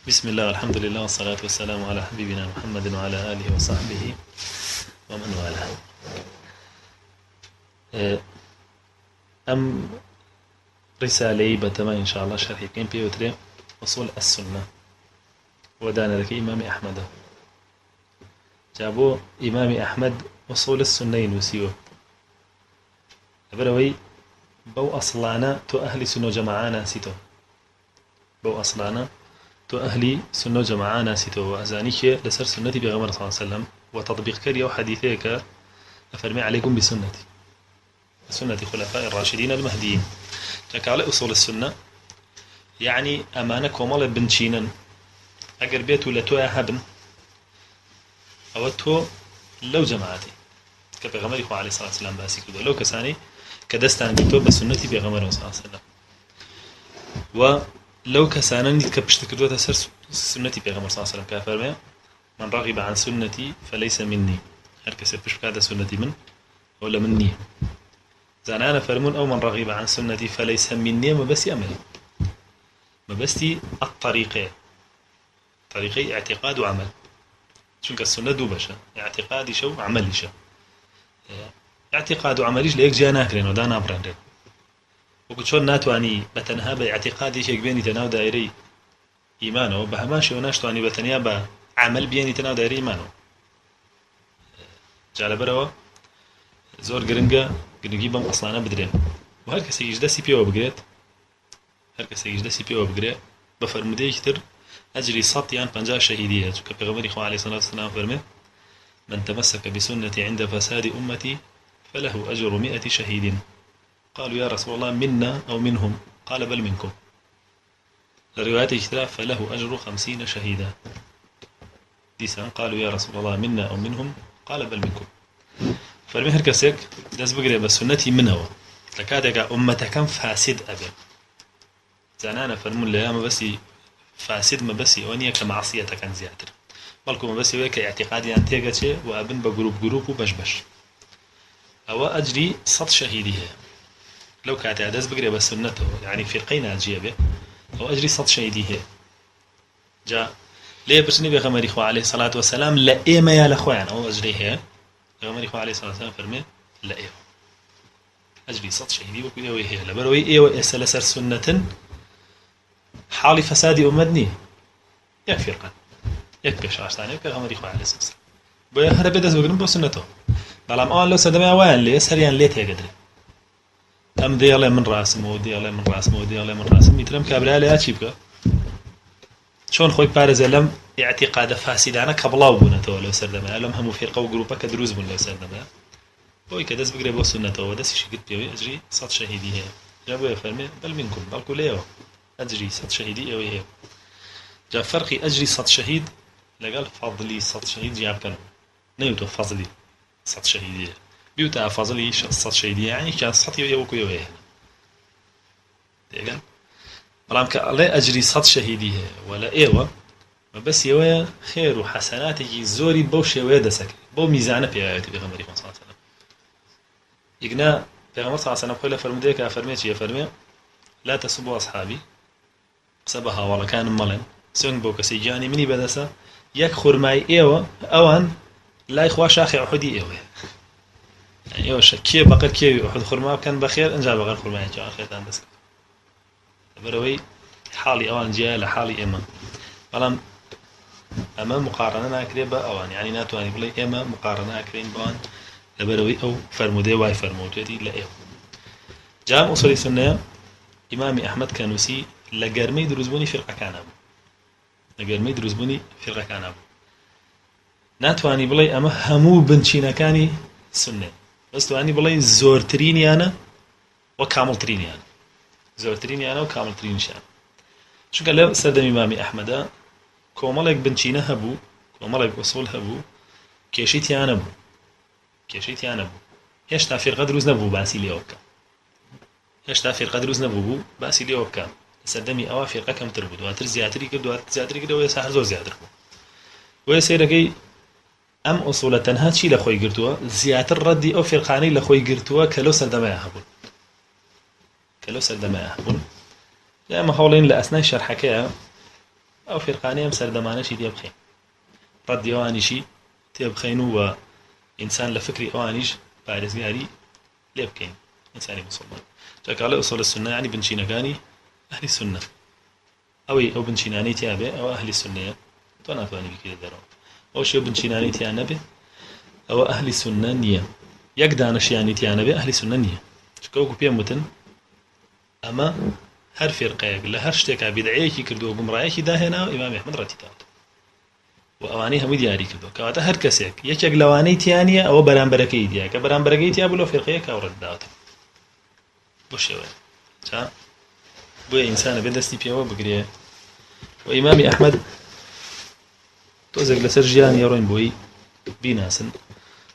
بسم الله والحمد لله والصلاة والسلام على حبيبنا محمد وعلى آله وصحبه ومن والاه. أم رسالة بتما إن شاء الله شرح كم بيوتري أصول السنة ودانا لك إمام أحمد جابوا إمام أحمد أصول السنة وسيوه بروي بو أصلانا تو أهل سنة جماعانا سيتو بو أصلانا تو أهلي سنة جماعانا سيتو وأزانيك لسر سنتي بغمر صلى الله عليه وسلم وتطبيق كريا وحديثيك أفرمي عليكم بسنتي سنة خلفاء الراشدين المهديين جاك على أصول السنة يعني أمانك ومال بنشينا أقر بيتو لتو هبن أو تو لو جماعتي كبغمر عليه الصلاة والسلام باسي كدو لو كساني كدستان بيتو بسنتي بغمر صلى الله عليه وسلم ولو كسانني كبشت كدو تسر سنتي بغمر صلى الله عليه وسلم كافرمي من رغب عن سنتي فليس مني هركس يفش هذا سنتي من ولا مني زانانا فرمون أو من رغب عن سنتي فليس مني ما بس أملي ما بس الطريقة طريقي اعتقاد وعمل شنك السنة دو بشا اعتقادي شو عملي شو اعتقاد وعمليش ليك جاناكرين ودانا برندين وقلت شون ناتواني بتنها باعتقادي شيك بيني تناو دائري إيمانه وبهماشي وناشتواني بتنيا بعمل بيني تناو دائري إيمانه جعل بروا زور گرنگی بم اصلانا بدرين وهر کسی يجدسي بيو بقريت هر کسی يجدسي بيو بقريت بفرمودي يكتر أجري صط يعني 50 شهيدية كبيغمبري خو عليه الصلاة والسلام فرمي من تمسك بسنتي عند فساد أمتي فله أجر 100 شهيد قالوا يا رسول الله منا أو منهم قال بل منكم الروايات اختلاف فله أجر 50 شهيدا ديسان قالوا يا رسول الله منا أو منهم قال بل منكم فرمي هر کسێک دەست بگرێ بە سنەتی منەوە لە کاتێکا ئومەتەکەم فاسد ئەبێ زانانە فەرموون لە یا مەبەستی فاسد مەبەستی ئەوە نییە کە مەعسیەتەکەن زیاتر بەڵکو مەبەستی ئەوەیە کە ئیعتیقادیان تێگەچێ و ئەبن بە گروپ و بەش ئەوە ئەجری 100 شەهیدی هەیە لەو کاتێکا دەست بگرێ بە سنەتەوە یعنی فیرقەی ناجیە بێ ئەوە ئەجری 100 شەهیدی هەیە جا لێ پرسنی پێغەمبەری خوا عەلەیهی سەڵات وسەلام لە ئێمە یا لە خۆیان ئەوە ئەجری هەیە پیغمبر خو علیه الصلاة والسلام فرمي لا ايوه اجري 100 شهيدي وكذا وهي لبروي ايوه اسلسر سنه حال فساد امتني يكفي فرقا يكفي شاشتاني پیغمبر خو علیه الصلاة والسلام بو هرب دز بگرم بو سنته بلام آن لو سدما وان لي سريان لي تيقدر ام دي الله من راسم ودي الله من راسم ودي الله من راسم يترم كابلا لا تشيبك شون خوي بارز لم اعتقاد فاسدانه كبلاو بونته لو سردما لهم هم فرقه وجروبا كدروز بون لو سردما بوي كدس بقري بو سنته ودس شي قد بيوي اجري 100 شهيدي هي جابوا يفرمي بل منكم بالكل ليو اجري 100 شهيدي اوي هي جا فرقي اجري 100 شهيد لقال فضلي 100 شهيد جاب كان نيوتو فضلي 100 شهيدي بيوتا فضلي 100 شهيدي يعني كان 100 يوكو يوي ديغان بلام كالله أجري 100 شهيدي ولا إيوة ما بس يويا خير وحسناتي زوري بوش يويا دسك بو ميزانه في آياتي بيغمبري صلى الله عليه وسلم يقنا بيغمبر صلى الله عليه وسلم قيل فرموديك أفرميتي يا فرمي لا تسبوا أصحابي سبها والله كان ملن سونج بوك سيجاني مني بدسة يكخر معي إيوة أوان لا إخوة شاخي أحدي إيوة يعني إيوة كي بقر كي أحد خرما كان بخير إن جاء بقر خرما جاء خير تندسك بروي حالي أوان جاء لحالي إما بلام أما مقارنة ناكري بأوان يعني ناتواني بلي إما مقارنة ناكرين بأوان لبروي أو فرمودي واي فرمودي لا إيو جام أصولي سنة إمام أحمد كانوسي لقرمي دروزبوني فرقة كان أبو لقرمي دروزبوني فرقة كان أبو ناتواني بلي أما همو بنشينا كاني سنة بس تواني بلي زورتريني أنا وكاملتريني أنا زورتريني أنا وكاملتريني شان شو قال له سردم إمامي أحمد كومالك بنشينه هبو كومالك أصول هبو كيشيتي أنا بو كيشيتي أنا بو هيش تافير قدر وزن بو باسي لي أوكا هيش تافير قدر وزن بو باسي لي أوكا سردمي أوا فرقة كم تربط واتر زياتري كدو زياتري كدو ويساحر زور زياتر بو ويسيركي أم أصولة تنها شي لخوي قرتوا زياتر ردي أو فرقاني لخوي قرتوا كلو سردما يهبون كلو سردما يهبون يا ما حولين لأثناء شرحك أو فرقانية مسردمانة شي تيبخين رد يوانيشي تيبخين هو إنسان لفكري أوانيش بارزقاري ليبكين إنساني مسلمان جاك على أصول السنة يعني بنشينكاني أهل السنة أو بنشيناني تيابي أو أهل السنة تونا فاني بكي دارو أو شو بنشيناني تيانبي أو أهل السنة نية يقدانش يعني تيانبي أهل السنة نية شكوكو بيموتن أما هر فرقه لا هر شتێکا بدعەیەکی کردو و گومڕایەکی داهێنا ئیمامی ئەحمەد ڕەتی داوت و ئەوانەی هەمووی دیاری کردو کەواتە هەر کەسێک یەکێک لەوانەی تیانە ئەوە بەرامبەرەکەی دیە کە بەرامبەرەکەی تیا بوو لەو فێرقەیە کە ڕەت داوت بۆ شێوەیە چا بۆیە ئینسانە بێ دەستی پێوە بگرێ و ئیمامی ئەحمەد تۆزێک لەسەر ژیانی ڕۆین بۆی بیناسن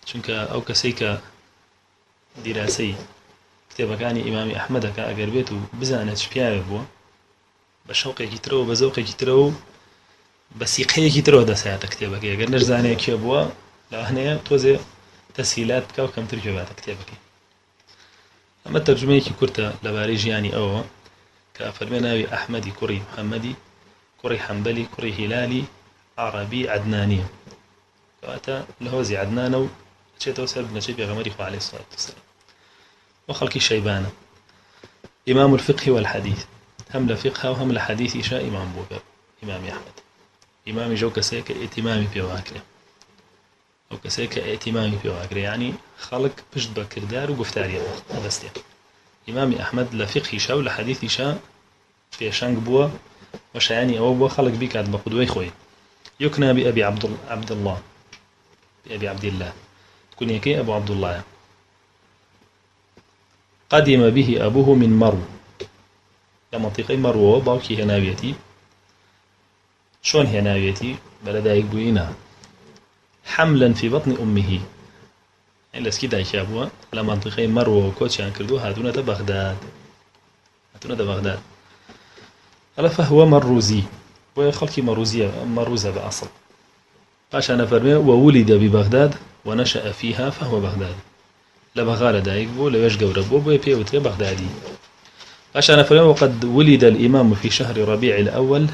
چونکە ئەو کەسەی کە دیراسەی کتێبەکانی ئیمامی ئەحمەدەکە ئەگەر بێت و بزانێت چ پیاوێ بووە بە شەوقێکی ترەوە بە زەوقێکی ترەوە و بە سیقەیەکی ترەوە دەسایاتە کتێبەکەی ئەگەر نەزانێت کێ بووە لەوانەیە تۆزێ تەسهیلات بکە و کەمتر پێباتە کتێبەکەی ئەمە تەرجمەیەکی کورتە لەبارەی ژیانی ئەوە کە فەرمێ ناوی ئەحمەدی کوڕی محەممەدی کوڕی حەمبەلی کوڕی هیلالی عەرەبی عەدنانیە کەواتە لە هۆزی عەدنانە و چێتەوە سەر بنەچەی پێغەمبەری خوا عەلەیهی سڵات وسەلام وخلقي شيبانة إمام الفقه والحديث هم لفقه وهم لحديث إشاء إمام بوبر إمام أحمد إمام جو كسيك ائتمامي بيواكري أو كسيك ائتمامي بيواكري يعني خلق بشت بكردار وقفتاري هذا استيق إمام أحمد لفقه إشاء ولحديث إشاء في شانق بوا وشياني أو بوا خلق بيك عد بقدوي خوي يكنى بأبي عبد الله بأبي عبد الله تكون يكي أبو عبد الله قدم به أبوه من مرو لمنطقة مرو باوكي هناويتي شون هناويتي بلدايك بوينا حملا في بطن أمه يعني لسكي دايكي أبوه لمنطقة مرو وكوتشان كردو هاتونا بغداد ألا فهو مروزي ويخلقي مروزة بأصل عشان فرمي وولد ببغداد ونشأ فيها فهو بغداد لبغالة دايك بو لويش قوربو بو يبيوتري بغدادي عشان فرمي وقد ولد الإمام في شهر ربيع الأول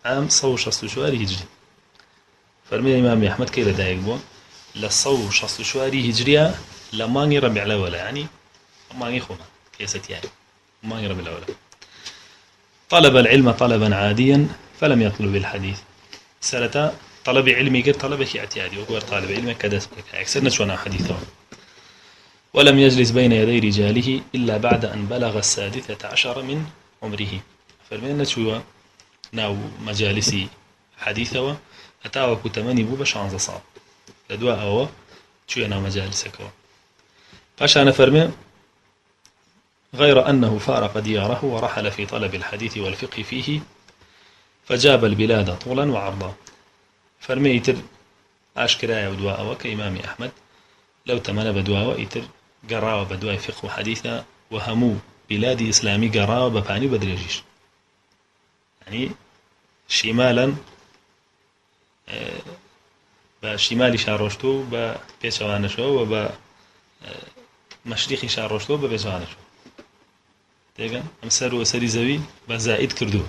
عام 164 هجري فرمي الإمام أحمد كيلا دايك بو لصو 164 هجرية لماني ربيع الأول يعني ماني خونا كيست يعني ماني ربيع الأول طلب العلم طلبا عاديا فلم يطلب الحديث سالتا طلب علمي غير طلبك اعتيادي وهو طالب علمك كدسبك أكثر نشونا حديثه ولم يجلس بين يدي رجاله إلا بعد أن بلغ 16 من عمره فرمينا شو ناو مجالسي حديثه أتاوى كتماني بو بشانز صعب لدواء أو شو ناو مجالسك فعشان فرمي غير أنه فارق دياره ورحل في طلب الحديث والفقه فيه فجاب البلاد طولا وعرضا فرمي يتر أشكرايا ودواء وكإمام أحمد لو تمنى بدواء يتر قراوة بدواء فقه وحديثة وهمو بلاد إسلامي قراوة بفاني بدريجيش يعني شمالا بشمالي شاروشتو ببيشوانشو وبمشرقي شاروشتو ببيشوانشو تيجان أمسر وسري زوي بزائد كردو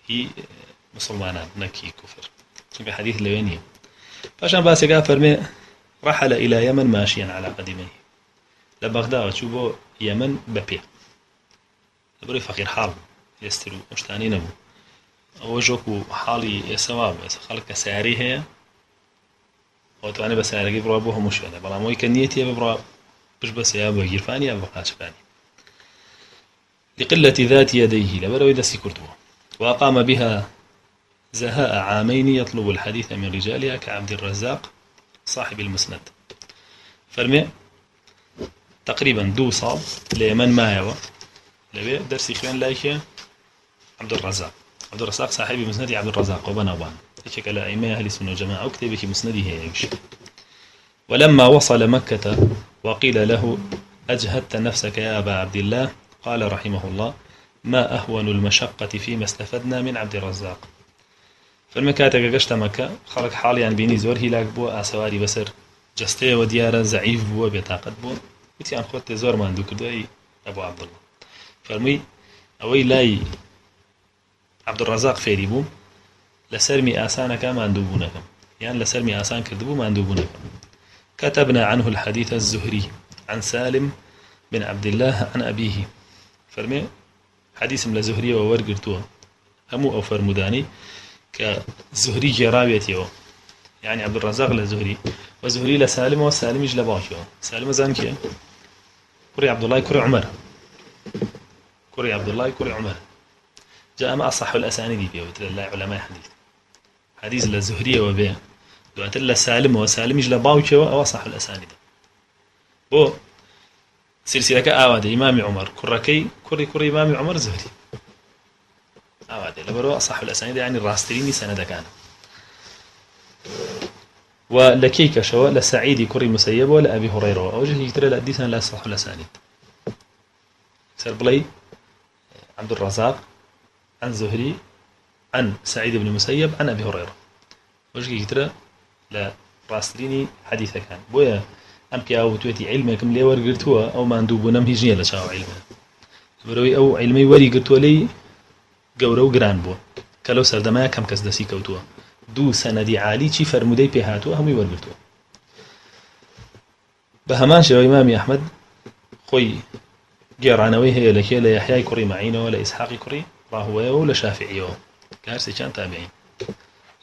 هي مسلمانان نكي كفر في حديث لويني فعشان باسي فرمي رحل إلى يمن ماشيا على قدميه لبغداد شوفوا يمن ببيع بري فقير حال يسترو مشتانين أبو وجوكو حالي سواب خلق سعري هي وتواني بس سعري برا أبوها مش أنا بلا موي كنيتي برا بس يا أبو جيرفاني يا أبو قاشفاني لقلة ذات يديه لبلو يدسي كرتوه وأقام بها زهاء عامين يطلب الحديث من رجالها كعبد الرزاق صاحب المسند فرمي تقريبا دو صاب لمن ما يوا لبي درسي خوان لايكي عبد الرزاق صاحب المسند عبد الرزاق وبنوبان هيك على أئمة أهل السنة والجماعة وكتبك مسنده هيك ولما وصل مكة وقيل له أجهدت نفسك يا أبا عبد الله قال رحمه الله ما أهون المشقة فيما استفدنا من عبد الرزاق فالمكاتب قشت مكة خلق حاليا يعني بيني زور هلاك بو أسواري بسر جستي وديارة زعيف بو بطاقت بو وتي أن خدت زور ما عنده كدو أي أبو عبد الله فرمي أوي لاي عبد الرزاق فيري بو لسرمي آسانك ما ندوبونكم يعني لسرمي آسان كردبو ما ندوبونكم. كتبنا عنه الحديث الزهري عن سالم بن عبد الله عن أبيه فرمي حديث من الزهري وورقرتوه همو أو فرمداني كزهري جراويتي يعني عبد الرزاق للزهري وزهري لسالم وسالم يجي لباكيو سالم زانكي كري عبد الله كري عمر كري عبد الله كري عمر جاء ما أصح الأسانيد بيه وتلا علماء حديث للزهري وبيه دوات لا سالم وسالم يجي لباكيو أو أصح الأسانيد بو سلسلة كأواد إمام عمر كركي كري إمام عمر زهري أواد لبرو أصح الأسانيد يعني الراستريني سند كان ولكيك شو لسعيد كري مسيب ولا أبي هريرة أوجه يكتر لأديثنا لا صح الأسانيد سربلي عبد الرزاق عن زهري عن سعيد بن مسيب عن أبي هريرة وجه يكتر لا راستريني حديثة كان بويا أم كأو توتي علمكم لي ورقرتوا أو ما ندوبنا مهجية لشاو علمه بروي أو علمي وري قرتوا لي قورو قران بو كلو سردما كم كس دسي كوتوا دو سندي عالي چی فرمودي بهاتوا همي ورقرتوا بهمان شو إمام أحمد خوي جيرانوي هي لكي لا يحيى كري معينه ولا إسحاق كري راهويه ولا شافعيه كارسي كان تابعين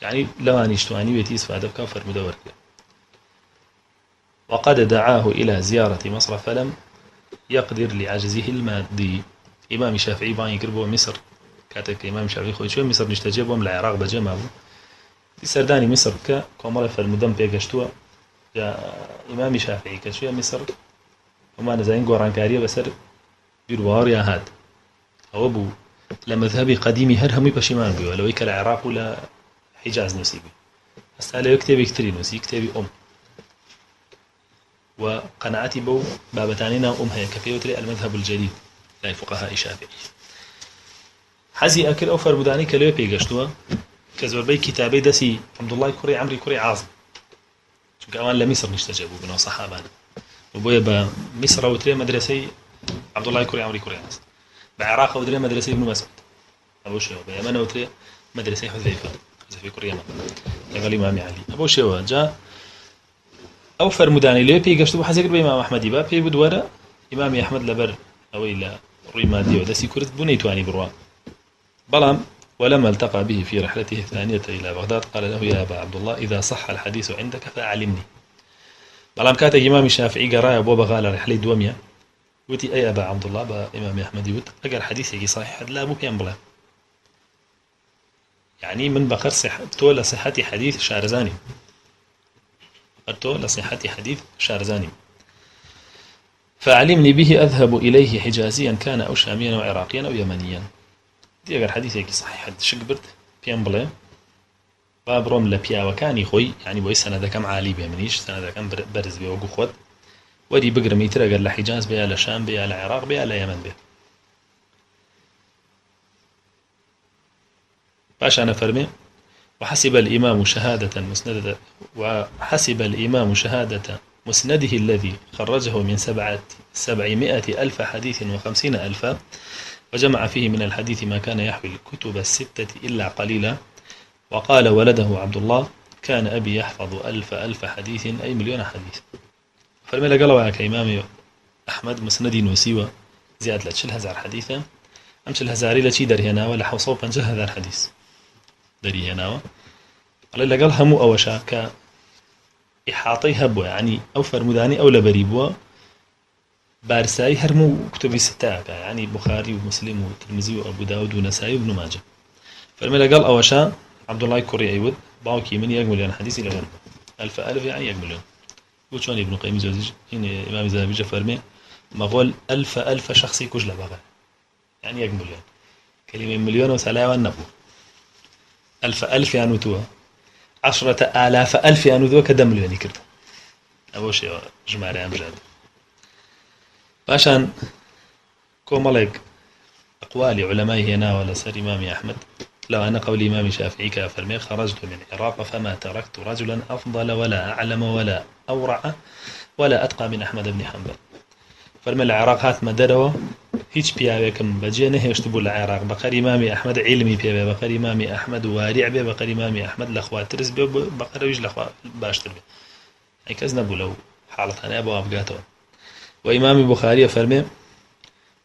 يعني لو أن يشتواني بيتيس فادب كافر مدور وقد دعاه إلى زيارة مصر فلم يقدر لعجزه المادي إمام الشافعي بان يقربوا مصر كاتك إمام الشافعي خوي شو مصر نشتجيب ومن العراق بجمعه في سرداني مصر كمرة فالمدن بيقشتوا يا إمام الشافعي كشوية مصر وما نزاين قرانكارية بسر يروار يا هاد أو أبو لمذهبي قديمي هرهمي بشيمان بيو لو يك العراق ولا حجاز نسيبي أستاله يكتب يكتري نسي يكتبي وقناعتي بو بابتانينا هي كفيوتري المذهب الجديد لا فقهاء الشافعي حزي أكل أو فرمداني كلو بيقشتوا كزوربي كتابي دسي عبد الله كري عمري كري عاصم شو كمان لمصر نشتجبوا بنا صحابنا وبويا بمصر وتري مدرسي عبد الله كري عمري كري عاصم بعراق وتري مدرسي ابن مسعود أبو شيوة بيمن وتري مدرسي حذيفة كري يمن لقال إمام علي أبو شيوة جاء أو فرمداني ليه بيقشتوا حزير بإمام أحمد يبا بيبدورا إمام أحمد لبر أو إلى ريمادي ودسي كرت بنيتواني بروا بلام ولما التقى به في رحلته الثانية إلى بغداد قال له يا أبا عبد الله إذا صح الحديث عندك فأعلمني بلام كاتب إمام الشافعي قرأ أبو بغال رحلة دومية وتي أي أبا عبد الله بإمام أحمد يقول أقر حديث يجي صحيح لا أبو بينبلا يعني من بقر تولى صحة حديث شارزاني قرته لصحة حديث شارزاني فأعلمني به أذهب إليه حجازيا كان أو شاميا أو عراقيا أو يمنيا دي أقر حديث يكي صحيح حد شقبرت بينبلا باب روم لبيا وكاني خوي يعني بوي سنة كم عالي بيمنيش سنة كم برز بي وقو خود ودي بقر ميتر أقر لحجاز بيا لشام بيا لعراق بيا ليمن بيا باش أنا فرمي وحسب الإمام شهادة مسنده الذي خرجه من 700 ألف حديث و50 ألفا وجمع فيه من الحديث ما كان يحوي الكتب الستة إلا قليلا وقال ولده عبد الله كان أبي يحفظ ألف حديث أي مليون حديث فرمي لقلوا كإمام أحمد مسندي نوسيوة زيادة لتشل هزار حديثا أمشل هزاري لتشي درهنا ولا حوصو بنجه هزار حديث دري هنا قال لقال همو أوشا كإحاطي هبو يعني أو فرمداني أو لبريبوا بارساي هرمو كتب ستاك يعني بخاري ومسلم والترمذي وأبو داود ونسائي وابن ماجه فرمي لقال أوشا عبد الله كوري أيود باوكي من 1 مليون حديث إلى غيره ألف يعني 1 مليون وشون ابن قيم الجوزي هنا إمام الذهبي فرمي ما قول ألف شخصي كجلة بقى يعني 1 مليون كلمة مليون وسلاوى النبو ألف يعني توا 10,000 ألف يعني ذو كدم مليوني كرت أبو شيء جماعة أمجاد باشان كومالك أقوال علماء هنا ولا سر إمام أحمد لو أنا قول إمام الشافعي كفرمي خرجت من العراق فما تركت رجلا أفضل ولا أعلم ولا أورع ولا أتقى من أحمد بن حنبل فرمي العراق هات مدروا هیچ پیاوێکم بەجێ نەهێشت بوو لە عێراق بەقەر ئیمامی ئەحمەد عیلمی پێ بێ بەقەر ئیمامی ئەحمەد وارع بێ بەقەر ئیمامی ئەحمەد لەخوا ترس بێ بەقەرەویش لەخوا باشتر بێ ئەی کەس نەبوو لەو حاڵەتانەیە بۆ ئابگاتەوە وإمام البخاري فرمي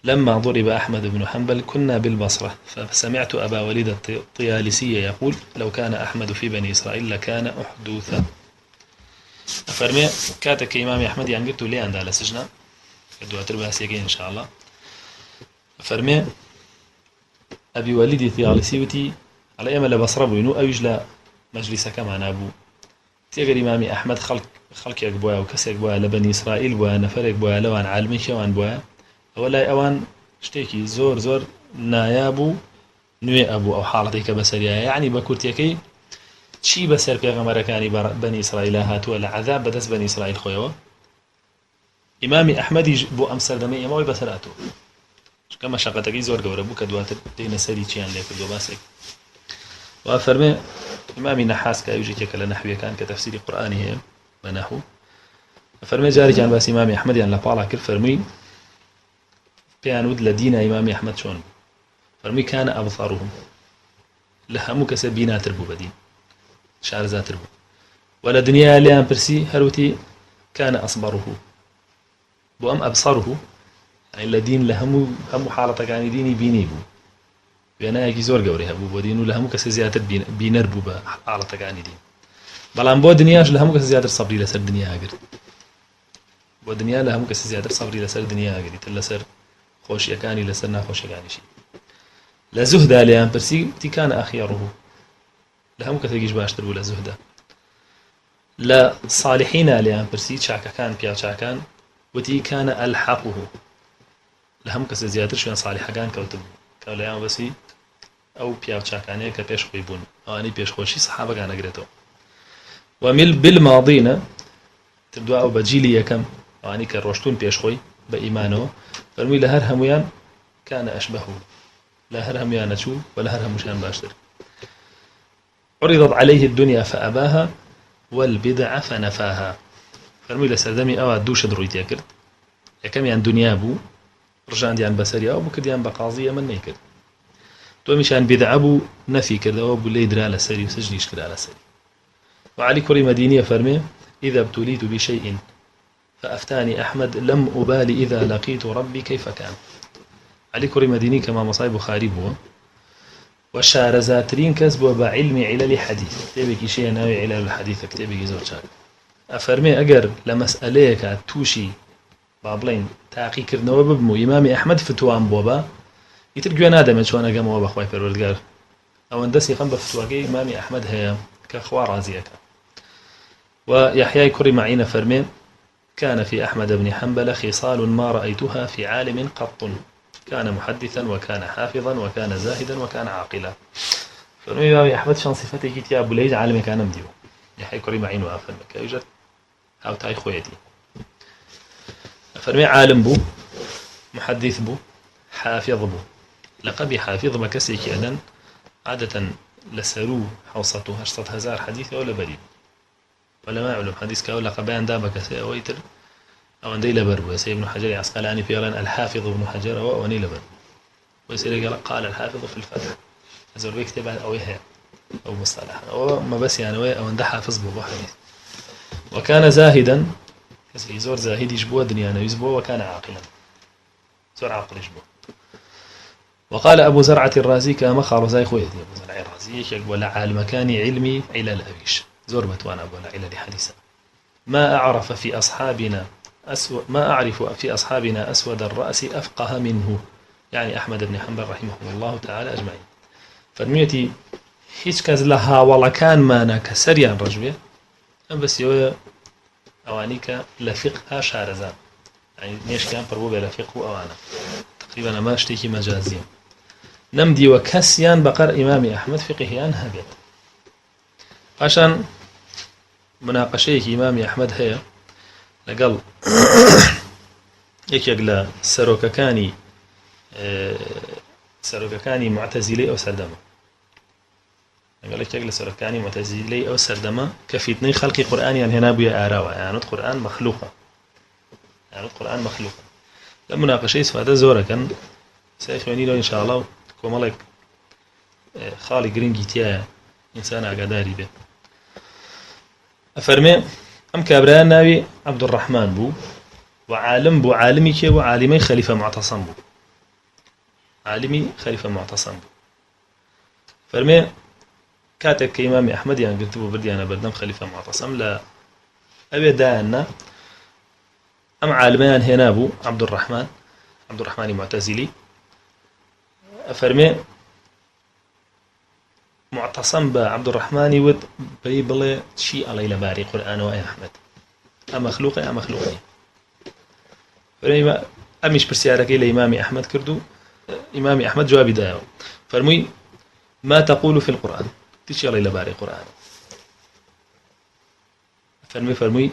لما ضرب أحمد بن حنبل كنا بالبصرة فسمعت أبا وليد الطيالسي يقول لو كان أحمد في بني إسرائيل لكان أحدوثا فرمي كاتك إمام أحمد يعني قلت لي عند على سجنة دواتر باسيقين إن شاء الله فرمي أبي وليد الطيالسي وتي على أمل بصرة بينو أويج لا مجلس كمان أبو تيجر إمام أحمد خلق يقبوا وكس يقبوا لبني إسرائيل بوا نفر يقبوا لوان عالمي شوان بوا ولا أوان شتيكي زور نايابو نوي أبو أو حالتك بسرية يعني بكورتيكي شي بسر بيغمركاني بني إسرائيل هاتوا لعذاب بدس بني إسرائيل خويوا إمامي أحمد بو أمسر دمي إمامي بسراتو كما شاقتكي زور قورا بو كدواتر دينا سري چيان ليك دو باسك وأفرمي إمامي نحاس كأيوجي كلا نحوية كان كتفسير قرآني هي منحو فرمي جاري كان باس إمامي أحمد يعني لبالا كر فرمي بيانود لدين إمامي أحمد شون فرمي كان أبصارهم لهمو كسبينا تربو بدين شارزات تربو ولا دنيا ليان برسي هروتي كان أصبره بو أم أبصاره يعني لدين لهمو همو حالتك يعني ديني بيني بو بيانا يكي زور قوريها بو ودينو لهمو كسي زيادة بينربو بحالتك يعني دين بلان بو دنياش لهمو كسي زيادة صبري لسر دنيا هاقر بو دنيا لهمو كسي زيادة صبري لسر دنيا هاقر تلسر خوش يكاني لسر ناخوش يكاني شي لزهدا ليان برسي تي كان أخياره لهمو كسيجيش باشتر بو لزهدا لا صالحين ليان برسي شاكا كان بيا شاكان وتي كان ألحقه لهم كسي زيادة شوان صالحا كان كوتب كوليان بسي أو بيا شاكاني كبيش خويبون أو أني بيش خوشي صحابة كان أقريتو ومل بالماضين تبدو أو بجيلي يكم أو أني كروشتون بيش خوي بإيمانه فرمي لهر هميان كان أشبهه لهر هميان شو ولهر همشان باشتر عرضت عليه الدنيا فأباها والبدع فنفاها فرمي لسردمي أو دوش درويت يكرد يكم يعني دنيا بو رجعن ديان بسري أو بكديان بقاضية من نيكرد تو مشان بدع بو نفي كذا وابو اللي يدري على سري وسجنيش كذا على سري وعلي كري مدينية فرمي إذا ابتليت بشيء فأفتاني أحمد لم أبالي إذا لقيت ربي كيف كان علي كري مديني كما مصايب بخاري بو وشارزاترين كسبوا بعلم علل حديث كتابك شيء ناوي علل الحديث كتابك زور شاك أفرمي أجر لمسألة توشي بابلين تاقي كرنوا ببمو إمامي أحمد فتوان بوبا يترجوا نادم شو أنا جموا بخواي فرولجار أو اندسي خم بفتواقي إمامي أحمد هي كأخوار رازيك ويحيى كري معين فرمي كان في أحمد بن حنبل خصال ما رأيتها في عالم قط كان محدثا وكان حافظا وكان زاهدا وكان عاقلا فرمي إمامي أحمد شان صفته كيت يا أبو ليج عالم كان مديو يحيى كري معين وأفرمك يوجد أو تاي خويتي فرمي عالم بو محدث بو حافظ بو لقب حافظ مكسي كأنن عادة لسرو حوصته 800,000 حديث ولا بريد ولا ما علم حديث كأو لقبان دابك سيويتر أو أندي لبر وسي ابن حجر عسقلاني في غلان الحافظ ابن حجر أو أني لبر ويصير قال الحافظ في الفتح أزور بيكتب أو يحيى أو مصطلح أو ما بس يعني أو أنده حافظ بو حديث وكان زاهدا كسي زور زاهد يجبوه دنيانا يزبوه وكان عاقلا زور عاقل يجبوه وقال أبو زرعة الرازي كما خار زي خويتي أبو زرعة الرازي يقول عالم كان علمي علل أبيش زور بتوانا أبو علل حديثا ما أعرف في أصحابنا أسود الرأس أفقه منه يعني أحمد بن حنبل رحمه الله تعالى أجمعين فرميتي هيش كز لها والله كان ما كسريان رجبه بس يو أوانيك لفقه شارزان يعني نيش كان بربوبة لفقه أوانا تقريبا ما اشتكي مجازيا نمدي وكسيان بقر إمام أحمد فقهيان هبت عشان مناقشة إمام أحمد هي لقل يكيق سروككاني معتزلي أو سردمة قال لك يجلس سروككاني معتزلي أو سردمة كفيتني خلق قرآن يعني هنا بيا آراوة يعني القرآن مخلوقة لمناقشة سفادة زورة كان سيخواني له إن شاء الله كومالك خالي جرينجي تيا إنسان عقداري به أفرمي أم كابران ناوي عبد الرحمن بو وعالم بو عالمي كي وعالمي خليفة معتصم بو عالمي خليفة معتصم بو فرمي كاتك كإمام أحمد يعني قلت بردي أنا بردم خليفة معتصم لا أبي دانا أم عالمان هنا بو عبد الرحمن معتزلي أفرمي معتصم بعبد الرحمن ود بيبل شيء على لباري قرآن وآية أحمد أم مخلوقي فرمي أمش برسيارك إلى إمام أحمد كردو إمام أحمد جواب دايو فرمي ما تقول في القرآن تشي على لباري قرآن فرمي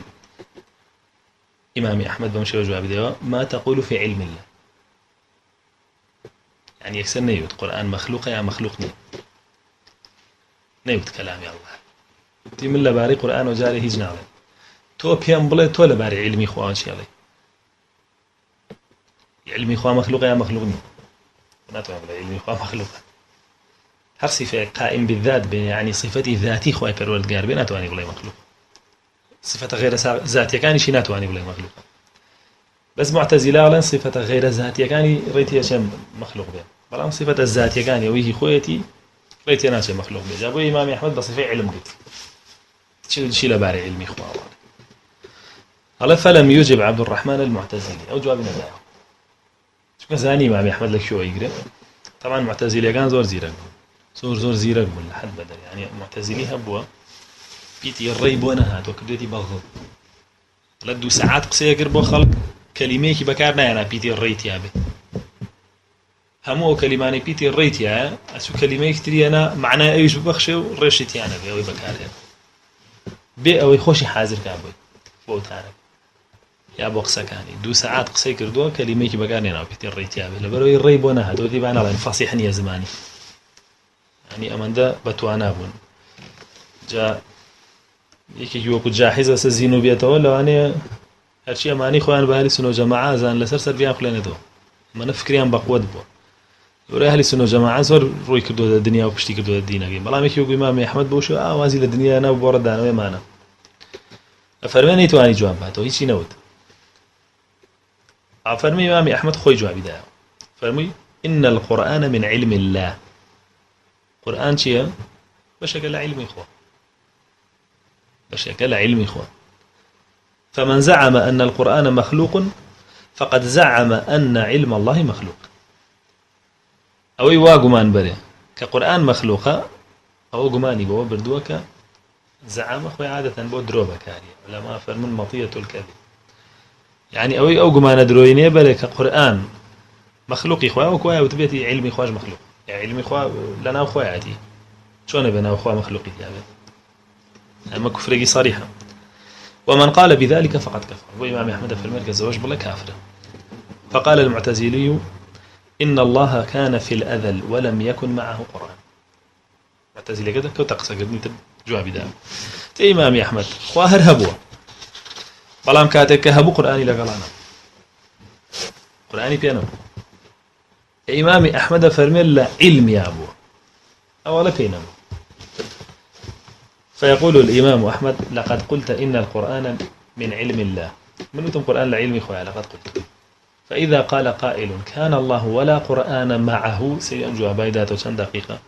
إمام أحمد بمشي وجواب دايو ما تقول في علم الله يعني يكسر نيوت قرآن مخلوق يا مخلوقني نيوت كلام يا الله تي من لباري قرآن وجاري هيج ناوي تو بيان بلا تو لباري علمي خوان شي علي علمي خوان مخلوق يا مخلوقني ناتو بلا علمي خوان مخلوق هر صفة قائم بالذات يعني صفتي ذاتي خوي پروردگار بي ناتواني بلا مخلوق صفة غير ذاتية كان شي ناتواني بلا مخلوق بس معتزلة على صفة غير ذاتية كان ريتي شيء مخلوق به بلام صفة الذاتية كان وهي خويتي ريتي أنا شيء مخلوق به جابوا إمام أحمد بصفة علم قلت شيء لباري علمي خواه هلا فلم يجب عبد الرحمن المعتزلي أو جواب نداه شو كزاني إمام أحمد لك شو يقرأ طبعا معتزلي كان زور زيرك زور زيرك ولا حد بدل يعني معتزلي هبوا بيتي الريب وانا هات وكبدتي بغض لدو ساعات قصية قربوا خلق كلميكي بكارنا أنا بيتي الريت يا بي همو كلماني بيتي الريت يا أسو كلميك تري أنا معناه أيش ببخشوا رشتي أنا بي أوي بكارها بي أوي خوشي حاضر كابوي فوتانا يا بوقسا كاني دو ساعات قصية قردوا كلميكي بكارنا أنا بيتي الريت يا بي لبروي الريب وانا هات ودي بانا لين فصيحني يا زماني يعني أمان ده بتوانا بون جا يكي وەکو جاحیز ئەسە زین و بێتەوە لەوانەیە هەرچی ئەمانی خۆیان بە ئەهلی سونە و جەماعە زان لەسەر سەربیان خوێنێتەوە ئەمانە فکریان بەقووەت بووە لەبەرەوەی ئەهلی سونە و جەماعە زۆر ڕووی کردووەتە دنیا و پشتی کردووەتە دینەکەی بەڵام یەکی وەکو ئیمامی ئەحمەد بۆ شێوە ئاوازی لە دنیا نەبوو بۆ ڕەدانەوەیمانە ئەفەرمێ نەیتوانی جواب باتەوە هیچی نەوت ئەفەرمی ئیمامی ئەحمەد خۆی جوابی دایەوە فەرمووی إن القرآن من علم الله قرآن چییە بەشێکە لە علمی خۆ بشكل علمي إخوان فمن زعم أن القرآن مخلوق فقد زعم أن علم الله مخلوق أو يواجمان بري كقرآن مخلوقة أو جماني بوا بردوك زعم أخوي عادة بو دروبة كارية علماء فرمون مطية الكذب يعني أو جمان درويني بري كقرآن مخلوق إخوة أو كوايا وتبيتي علمي إخواج مخلوق يعني علمي إخوة لنا أخوة عادي شون بنا أخوة مخلوقي يا بني أما كفرقي صريحة ومن قال بذلك فقد كفر وإمام أحمد في المركز زواج بلا كافر فقال المعتزلي إن الله كان في الأذل ولم يكن معه قرآن معتزلي كده كو تقصى قدني جواب دام إمام أحمد خواهر هبوه بلام كاتك هبو قرآني لقلانا قرآني بيانو إمام أحمد فرمي لا علم يا أبوه أولا بينه فيقول الإمام أحمد لقد قلت إن القرآن من علم الله من أنتم قرآن لعلم خويا لقد قلت فإذا قال قائل كان الله ولا قرآن معه سينجو بايداته كم دقيقة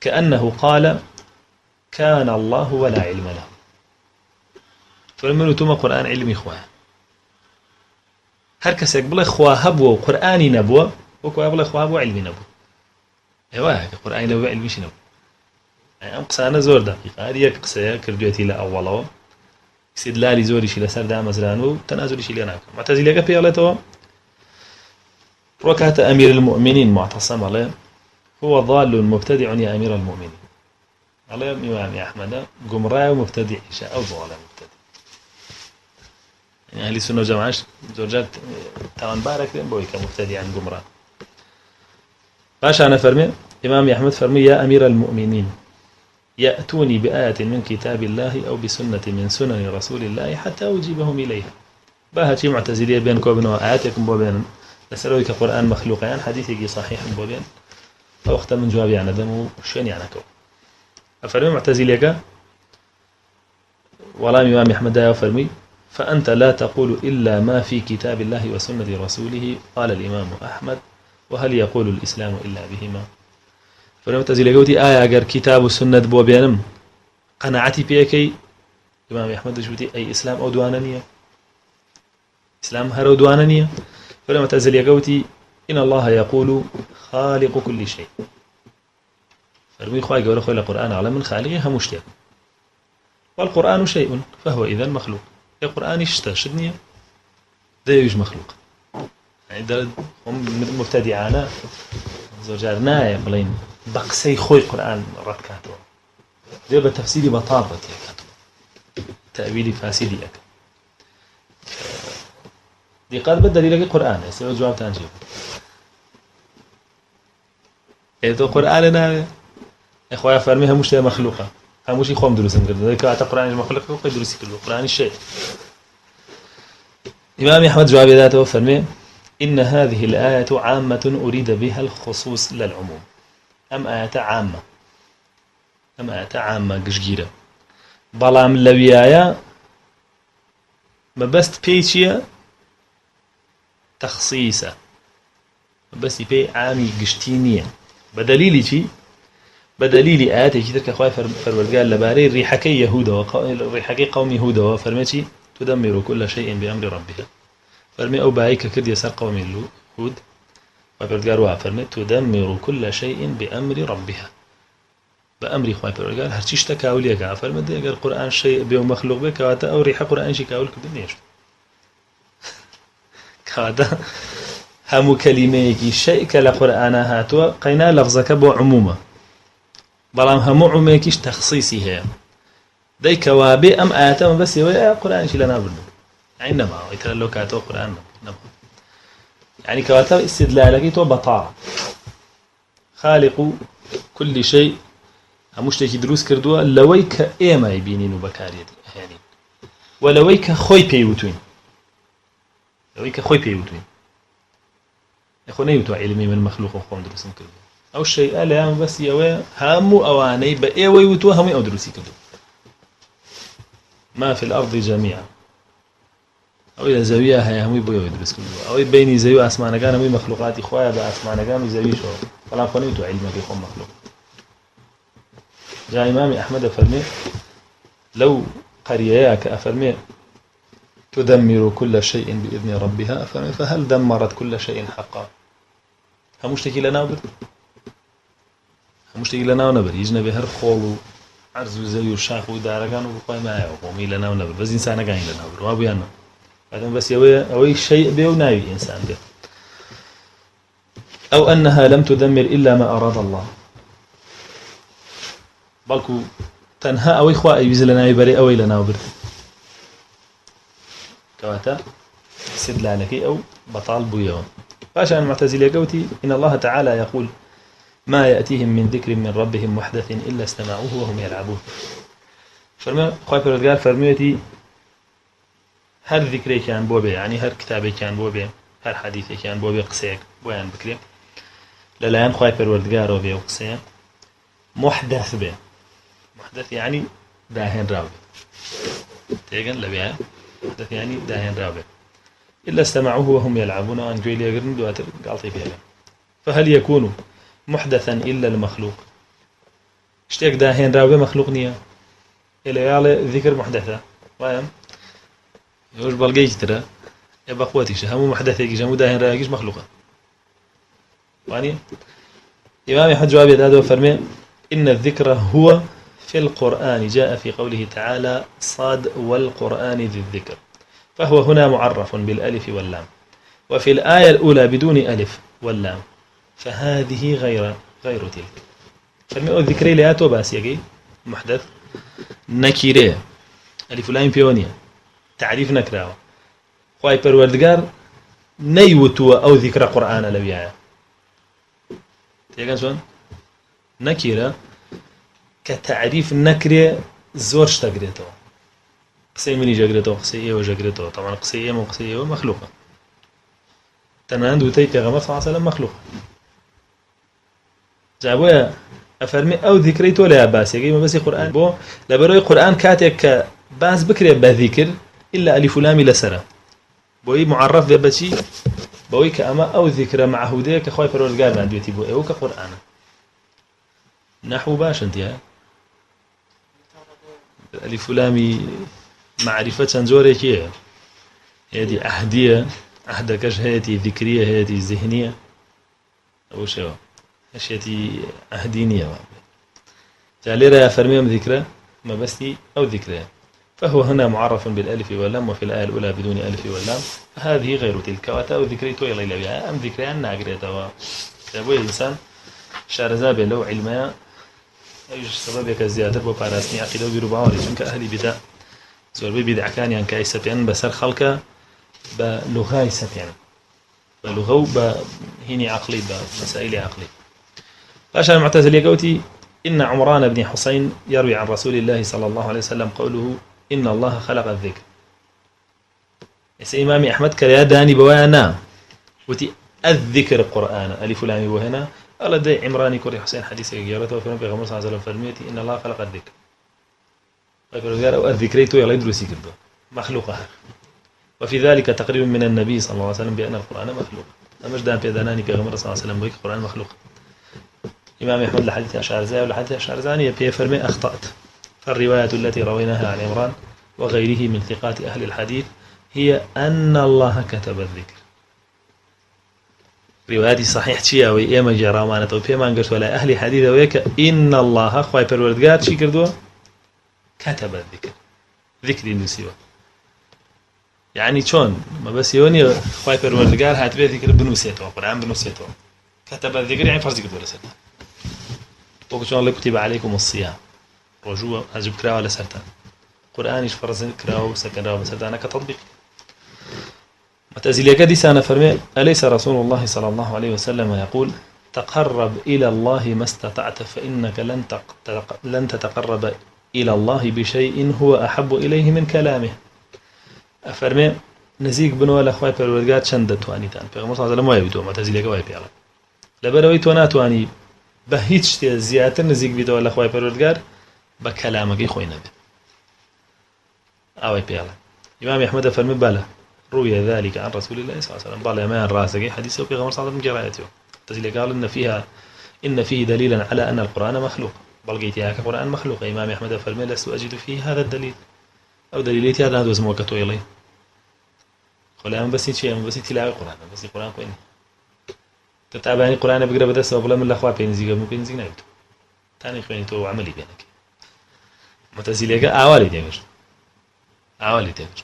كأنه قال كان الله ولا علم له فمن أنتم قرآن علم خويا هركس يقبل خواه هبو قرآن نبوة وكوا يقبل خواه هبو علم نبوة أيوة قرآن نبوة علم شنو أم قسانة زور دقيقة هذه قصة كردوتي لأوله استدلالي زوري شيء لسر دام زرانو تنازلي شيء لناك معتزلي كبي على تو ركعت أمير المؤمنين معتصم عليه هو ضال مبتدع يا أمير المؤمنين عليه إمام أحمد جمراء مبتدع أو ضال مبتدع يعني أهل السنة والجماعة زوجات تمن بارك بوي كمبتدع عن جمراء باش أنا فرمي إمام أحمد فرمي يا أمير المؤمنين يأتوني بآية من كتاب الله أو بسنة من سنن رسول الله حتى أجيبهم إليها بها شي معتزلية بين كوبن وآياتكم بوبين لسروي كقرآن مخلوق يعني حديثي صحيح بوبين وقت من جواب يعني دم شين يعني كو أفرمي معتزلية والله إمام أحمد دايو فرمي فأنت لا تقول إلا ما في كتاب الله وسنة رسوله قال الإمام أحمد وهل يقول الإسلام إلا بهما فرمي معتزلية قوتي آية أجر كتاب والسنة بوبينم قناعتي بيكي إمام أحمد جوتي أي إسلام أو دوانانية إسلام هرو دوانانية فلما تأزل قوتي إن الله يقول خالق كل شيء فرمي خواهي قوله خوي القرآن على من خالقه همشتك والقرآن شيء فهو إذا مخلوق القرآن يشتشدني ده يوج مخلوق يعني ده هم مبتدعانا زوجارنا يا بلين بقسي خوي القرآن رد كاتو ده بتفسيري بطابة كاتو تأويلي فاسدي أك دي قال بدل لك القرآن يسوي جواب تنجيب إذا القرآن أنا إخويا فرميها مش مخلوقة هموش يخوم دروسهم كده ذيك القرآن مخلوق وقي دروسي كله القرآن الشيء إمام أحمد جواب ذاته فرمي إن هذه الآية عامة أريد بها الخصوص للعموم أم آية عامة قشجيرة بلام لويايا ما بس بيتشيا تخصيصا بس يبي عامي قشتينية بدليل شيء بدليل آيات كتير كخواي فرورجال لباري ريحكي يهودا ريحكي قوم يهودا وفرمتي تدمر كل شيء بأمر ربها فرمي أو بايك كد يسر قوم الهود وفرورجال وفرمي تدمر كل شيء بأمر ربها بأمر خواي فرورجال هرتيش تكاول يقع فرمي ده أجر القرآن شيء بيوم مخلوق بك كواتا أو ريح قرآن شيء كاول كدنيش كواتا هم كلمة شيء كالقرآن هاتوا قينا لفظك بو عموما بلام همو عميكيش تخصيصي هي داي كوابي أم آتام بس يوي قرآن شي لنا بردو يعني نما يترى كاتو قرآن نما يعني كواتا استدلالك تو بطاعة خالق كل شيء هموش تيكي دروس كردوا لويك إيما يبينين بكارية يعني ولويك خوي بيوتوين لويك خوي بيوتوين يخو نيوتو علمي من مخلوق وخوم دروسهم كردوا أو الشيء لا بس يوي همو أواني بأيوي وتو همي أو دروسي كردوا ما في الأرض جميعا أو إذا زاوية هي همي بيوي دروس كردوا أو بيني زاوية أسمعنا كان همي مخلوقات إخويا بأسمعنا كان زاوية شو فلا فنيوتو علمي بيخوم مخلوق جاء إمام أحمد فرمي لو قرياك أفرمي تدمر كل شيء بإذن ربها أفرمي فهل دمرت كل شيء حقا هموش تكي لنا وبر هموش تكي لنا ونبر يجنا بهر خولو عرض وزي وشاخ ودارقان وبقاي معي وقومي لنا ونبر بس إنسان قاين لنا وبر وابو يانا بعدين بس يوي شيء بيه وناوي إنسان بيه أو أنها لم تدمر إلا ما أراد الله بلكو تنها أو إخوة يبيز لنا يبري أو لنا وبر كواتا استدلالك أو بطال بويون فاشان المعتزلة قوتي إن الله تعالى يقول ما يأتيهم من ذكر من ربهم محدث إلا استمعوه وهم يلعبون فرمي خواهي فرزقال فرميتي هر ذكري كان بوبي يعني هر كتابي كان بوبي هر حديثي كان بوبي قسيك بويان بكري للايان خواهي فرزقال وبي وقسيك محدث به محدث يعني داهن راوي تيغن لبيع محدث يعني داهن راوي إلا استمعوه وهم يلعبون وأن قيل يقرن دواتر قالطي فيها فهل يكون محدثا إلا المخلوق اشتيك داهين راوي مخلوق نية إلا يالي ذكر محدثة وايم يوش بلقيك ترى يبقى قوتيش همو محدثة جمو داهين راويش مخلوقة واني إمام أحمد جواب يدادو فرمي إن الذكر هو في القرآن جاء في قوله تعالى صاد والقرآن ذي الذكر فهو هنا معرف بالألف واللام وفي الآية الأولى بدون ألف واللام فهذه غير تلك فرمي الذكري لياتو باس يجي محدث نكيرة ألف واللام بيونية تعريف نكراوة خواي پروردگار نيوتوا أو ذكر قرآن لبيعه تيجان شون نكيرة كتعريف نكرة زورش تقريته قسەی منی جەگرێتەوە قسەی ئێوە ژەگرێتەوە تەواان قسەی ئێمە و قسەی ئێوە مەخلوقە تەنانەت وتەی پێغەمبەر صلی الله علیه وسلم مەخلوقە جا بۆیە ئەفەرمێ ئەو ذیکرەی تۆ لە باسیەکەی مەبەستی قورئان بۆ لەبەرەوەی قورئان کاتێک کە باس بکرێت بە ذیکر إلا ألف لامی لەسەرە بۆی معرف بێ بەچی بەوەی کە ئەمە ئەو ذیکرە معهودەیە کە خۆی پەروەردگار نردوێتی بۆ ئێوە کە قورئانە نحو باشن دیە ألف لامی معرفة چەند جۆرێکی هەیە هەیەی ئەهدیە ئەهدەکەش هەیەی ذیکریە هەیەی ذهنیە ئەو شێوە هەشێتی ئەهدی نییەوە جا لێرە فەرمێم ذیکرە مەبەستی ئەو ذیکرەیە فهو هنا معرف بالألف واللام وفي الآية الأولى بدون ألف واللام هذه غير تلك وأتى ذكري توي ليلى بها أم ذكري أن ناقريتها كابوي الإنسان شارزابه لو علماء أيش سببك الزيادة بباراسني عقيدة وبربعوري چونك أهلي بدأ زور بدع كان يعني كايسبيان بسر خلقه بلغاي سبيان بلغو بهيني عقلي بمسائل عقلي فاشا المعتزلية قوتي إن عمران بن حسين يروي عن رسول الله صلى الله عليه وسلم قوله إن الله خلق الذكر إمامي أحمد كريا داني بوانا وتي الذكر القرآن ألف لام وهنا الله دي عمراني كوري حسين حديث يجرته في نبي غمر صلى الله عليه وسلم فرميتي إن الله خلق الذكر الذكريتو يلا يدرسي كده مخلوقها وفي ذلك تقرير من النبي صلى الله عليه وسلم بأن القرآن مخلوق أمش دام في ذناني في غمر صلى الله عليه وسلم بيك القرآن مخلوق إمام أحمد لحديث أشعرزاني ولحديث أشعرزاني بيفرمي أخطأت فالرواية التي رويناها عن عمران وغيره من ثقات أهل الحديث هي أن الله كتب الذكر رواياتي صحيح شيء أو إيما جرامانة أو بيما نقرت ولا أهل حديث ويك إن الله خواي بالوردقات شي كردوا كتب الذكر ذكر نسيوه يعني شون ما بس يوني خواي بالوردقات هات بيه ذكر بنوسيته قرآن بنوسيته كتب الذكر يعني فرض كتب لسرتا وقت شون الله كتب عليكم الصيام رجوع هجب كراوة لسرتا قرآنش فرض كراوة سكراوة لسرتا أنا كتطبيق معتزلية قديس أنا فرمي أليس رسول الله صلى الله عليه وسلم يقول تقرب إلى الله ما استطعت فإنك لن تتقرب إلى الله بشيء هو أحب إليه من كلامه أفرمي نزيق بنو الأخوة بالورقات شندت توانيتان فيغمر صلى الله عليه وسلم ويبدو معتزلية قوي بيعلم لبروي تواني بهيتش زيادة نزيق بيدو الأخوة بالورقات بكلامك خوينا به أوي بيعلم إمام أحمد فرمي بالا روي ذلك عن رسول الله صلى الله عليه وسلم قال ما راسك حديثه في غمر صلى الله عليه وسلم قراءته تزيل قال إن فيه دليلا على أن القرآن مخلوق بل قيتها كقرآن مخلوق إمام أحمد فرمي لست أجد فيه هذا الدليل أو دليلتي هذا اسمه كتو إليه قال أنا بس شيء بس تلاقي القرآن بس القرآن كوين تتابعني القرآن بقرا بدرس ولا من الأخوة بينزيق ممكن ينزيق نايبته ثاني خويني تو عملي بينك متزيل أعوالي تيجر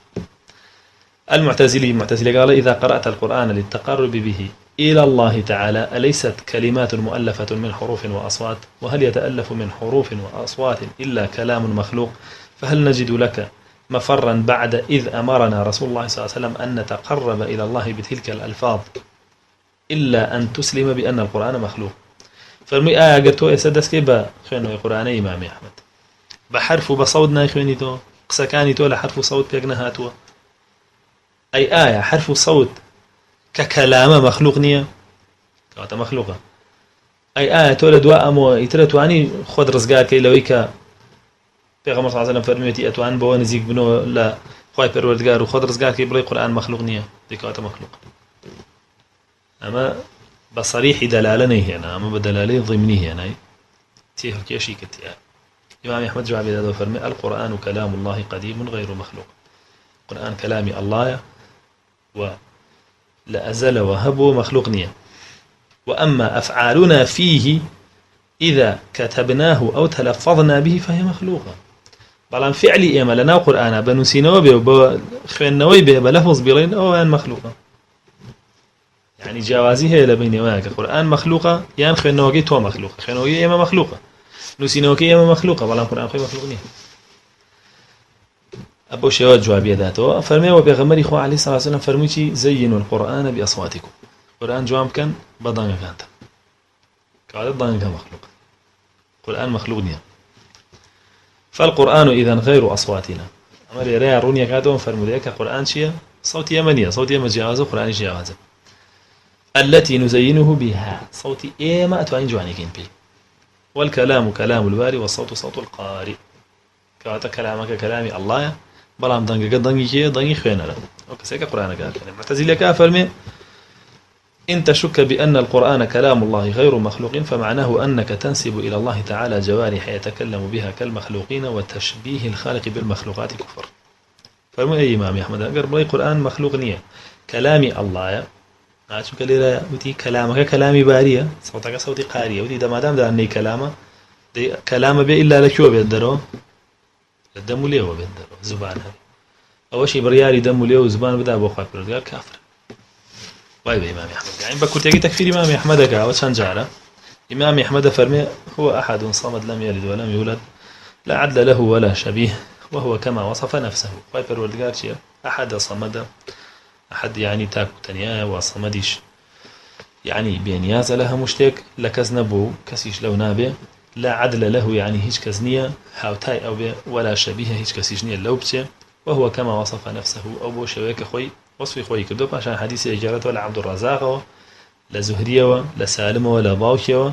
المعتزلي قال إذا قرأت القرآن للتقرب به إلى الله تعالى أليست كلمات مؤلفة من حروف وأصوات وهل يتألف من حروف وأصوات إلا كلام مخلوق فهل نجد لك مفرا بعد إذ أمرنا رسول الله صلى الله عليه وسلم أن نتقرب إلى الله بتلك الألفاظ إلا أن تسلم بأن القرآن مخلوق فرمي قلتو يسدس كيبا خينو القرآن إمام أحمد بحرف بصوتنا يخويني تو قسكاني تو لحرف صوت بيقنا هاتوا أي آية حرف صوت ككلام مخلوق نية كواتا مخلوقة أي آية تولد وأمو يترتواني خود رزقار كي لويك بيغمر صلى الله عليه وسلم فرميتي أتوان بوانزيك بنو لا خواي پروردگار وخود رزقار كي بلاي قرآن مخلوق نية دي كواتا مخلوق أما بصريح دلالة نيه هنا أما بدلالة ضمنيه هنا تيه كيشي كتيا إمام أحمد جواب هذا فرمي القرآن كلام الله قديم غير مخلوق القرآن كلامي الله ولا أزل وهب مخلوق نية وأما أفعالنا فيه إذا كتبناه أو تلفظنا به فهي مخلوقة بلان فعلي إما لنا قرآن بنسينا وبخوينا ويبه بلفظ بلين أو أن مخلوقة يعني جوازي هي لبين واك قرآن مخلوقة يعني خوينا وقي تو مخلوقة خوينا وقي إما مخلوقة نسينا وقي إما مخلوقة بلان قرآن خوي مخلوق نية أبو شواد جوابي ذاته فرمي وبيغمري خو عليه الصلاة والسلام فرميتي زينوا القرآن بأصواتكم القرآن جواب كان بضانك كانت قال ضانك مخلوق القرآن مخلوق نية فالقرآن إذن غير أصواتنا أما ليرى رونيا كاتون فرموديك قرآن شيء صوت يمنية صوت يمن جوازه قرآن جوازه التي نزينه بها صوت إيما أتوين جواني كين بي والكلام كلام الباري والصوت صوت القارئ كواتا كلامك كلامي الله بلام دنگا دنگي خوينا له وكسيك قرآن قال المعتزلة كافرمي إن تشك بأن القرآن كلام الله غير مخلوق فمعناه أنك تنسب إلى الله تعالى جوارح يتكلم بها كالمخلوقين وتشبيه الخالق بالمخلوقات كفر فرمي أي إمام أحمد أقرب لي قرآن مخلوق نية كلامي الله عاشو كليلا ودي كلامك كلامي بارية صوتك صوتي قارية ودي ما دام أني كلامه دي كلام بي إلا لشو بيدرو الدم ليه وبيدرو زبان هذا أول شيء برياري دم ليه وزبان بدأ بوخاك قال كافر طيب إمام أحمد يعني بكرت يجي تكفير إمام أحمد كا وشان جاره إمام أحمد فرمي هو أحد صمد لم يلد ولم يولد لا عدل له ولا شبيه وهو كما وصف نفسه طيب الولد شيء أحد صمد أحد يعني تاكو تنيا وصمديش يعني بينياز لها مشتك لكزنبو كسيش لو نابه لا عدل له يعني هيج كزنية هاوتاي أو بي ولا شبيه هيج كسيجنية لو بتي وهو كما وصف نفسه أو بو شويك خوي وصفي خوي كدو عشان حديث إجارته ولا عبد الرزاق لزهرية لسالم ولا باوكية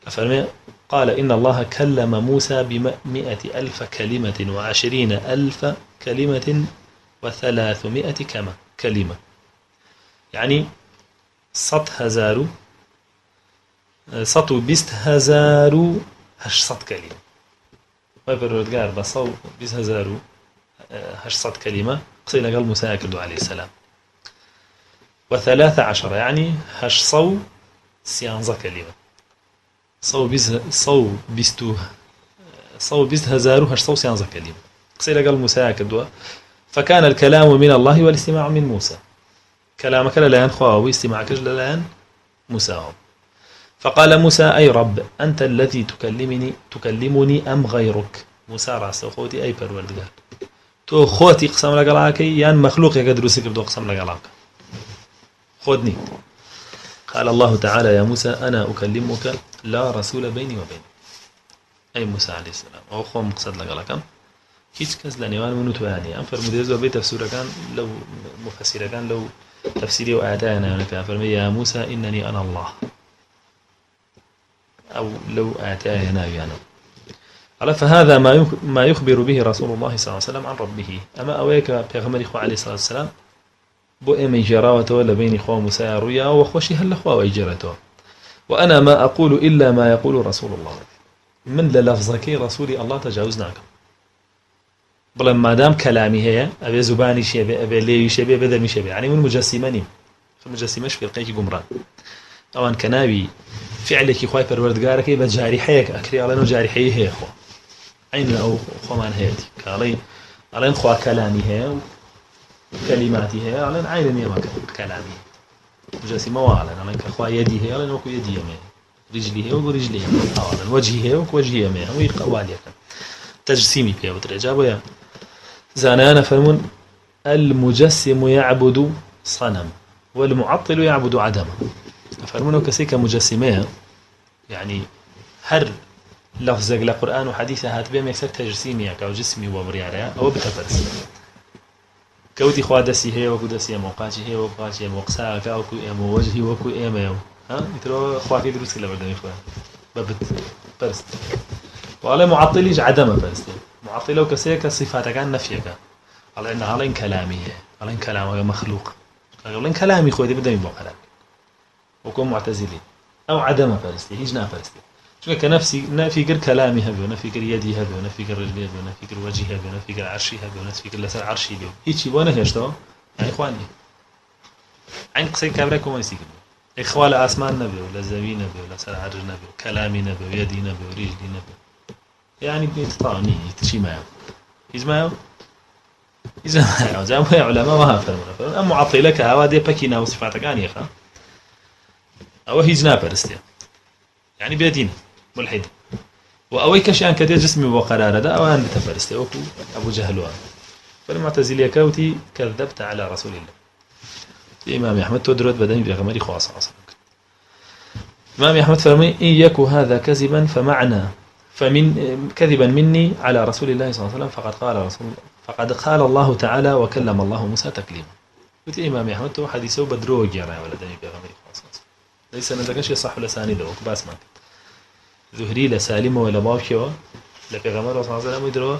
أفرمي قال إن الله كلم موسى ب100,000 كلمة و20,000 كلمة و300 كلمة يعني 100,000 120,000 800 كلمة وبرودجار بصو 20,000 800 كلمة قصينا قال موسى كردو عليه السلام و13 يعني 800 كلمة صو 20,800 كلمة قصينا قال موسى كردو فكان الكلام من الله والاستماع من موسى كلامك للآن خواء واستماعك للآن موسى فقال موسى أي رب أنت الذي تكلمني أم غيرك موسى رأس خوتي أي پروردگار تو خوتي قسم لقلاكي يعني مخلوق يقدر يسكر دو قسم لقلاك خذني قال الله تعالى يا موسى أنا أكلمك لا رسول بيني وبينك أي موسى عليه السلام أو خو مقصد لقلاكم هیچ کس لنیوان منو توانی ام فرموده زو به تفسیر کان لو مفسر کان لو تفسيري وآتانا هناك فرمي يا موسى إنني أنا الله أو لو آتانا يعني على فهذا ما يخبر به رسول الله صلى الله عليه وسلم عن ربه أما أويك بيغمر إخوة عليه الصلاة والسلام بو إمي جراوته ولا بين إخوة موسى رؤيا وخوشي هل أخوة وإجرته وأنا ما أقول إلا ما يقول رسول الله من للفظك رسولي الله تجاوزناك بل ما دام كلامي هي أبي زباني شيء أبي لي شيء أبي بدل شيء يعني من مجسمني فمجسمش في القيك قمران أوان كنابي فعلك خواي پروردگارك بجارحيك أكري على إنه جارحيه هي خو عين أو خمان هيتي قالي على إن خوا كلامي هي وكلماتي هي على إن عين ما كلامي مجسمه وعلى إن خوا يدي هي على إنه كو يدي ما رجلي هي ورجلي على وجهي هي ووجهي ما هو يقوالي تجسيمي بيا وترجابه يا زانانا فرمون المجسم يعبد صنم والمعطل يعبد عدم فرمونه كسيك مجسمين يعني هر لفظك لقرآن وحديث هات بهم يكسر تجسيمي أو جسمي وبريارها أو بتفرس كودي خوادسي هي وكودسي موقاتي هي وقاتي موقساك أو كو إم وجهي وكو إم ها يترى خواتي دروس كلا بردم إخوان ببت فرست وعلى معطليج عدم فرست معطله كسيك صفاتك عن نفيك على إن على كلامي على إن كلامه مخلوق على إن كلامي خواتي بدم يبقى كلام وكون معتزلين أو عدم فرستي هيجنا فرستي شو كنفسي نفي كر كلامي هذا ونفي كر يدي هذا ونفي كر رجلي هذا ونفي كر وجهي هذا ونفي كر عرشي هذا ونفي كر لسان عرشي له هيجي وانا هشتوا يعني إخواني عين قصي كبرك وما يسيك إخوال أسمان نبي ولا زمين نبي ولا سر عرج نبي كلامي نبي ويدي نبي ورجلي نبي يعني بيتطاني تشي معه هيج معه إذا ما جابوا علماء ما هفرمنا أما معطلك هوا بكينا وصفاتك أني خا أو هيجنا برستيا يعني بيدين ملحد وأوي كشان كده جسمي وقرار ده أو أنا تفرستيا وكو أبو جهل فالمعتزلية كوتي كذبت على رسول الله الإمام أحمد تدرد بدني بغمري خواص عصرك الإمام أحمد فرمي إن يكو هذا كذبا فمعنى فمن كذبا مني على رسول الله صلى الله عليه وسلم فقد قال الله تعالى وكلم الله موسى تكليما. قلت إمام أحمد تو حديثه بدرو جرى ولا دني بيغمر خاص ليس ندقش يصح لساني ذوق باس ما ظهري لسالم ولا باوكيو لا بيغمر صلى الله عليه وسلم يدرو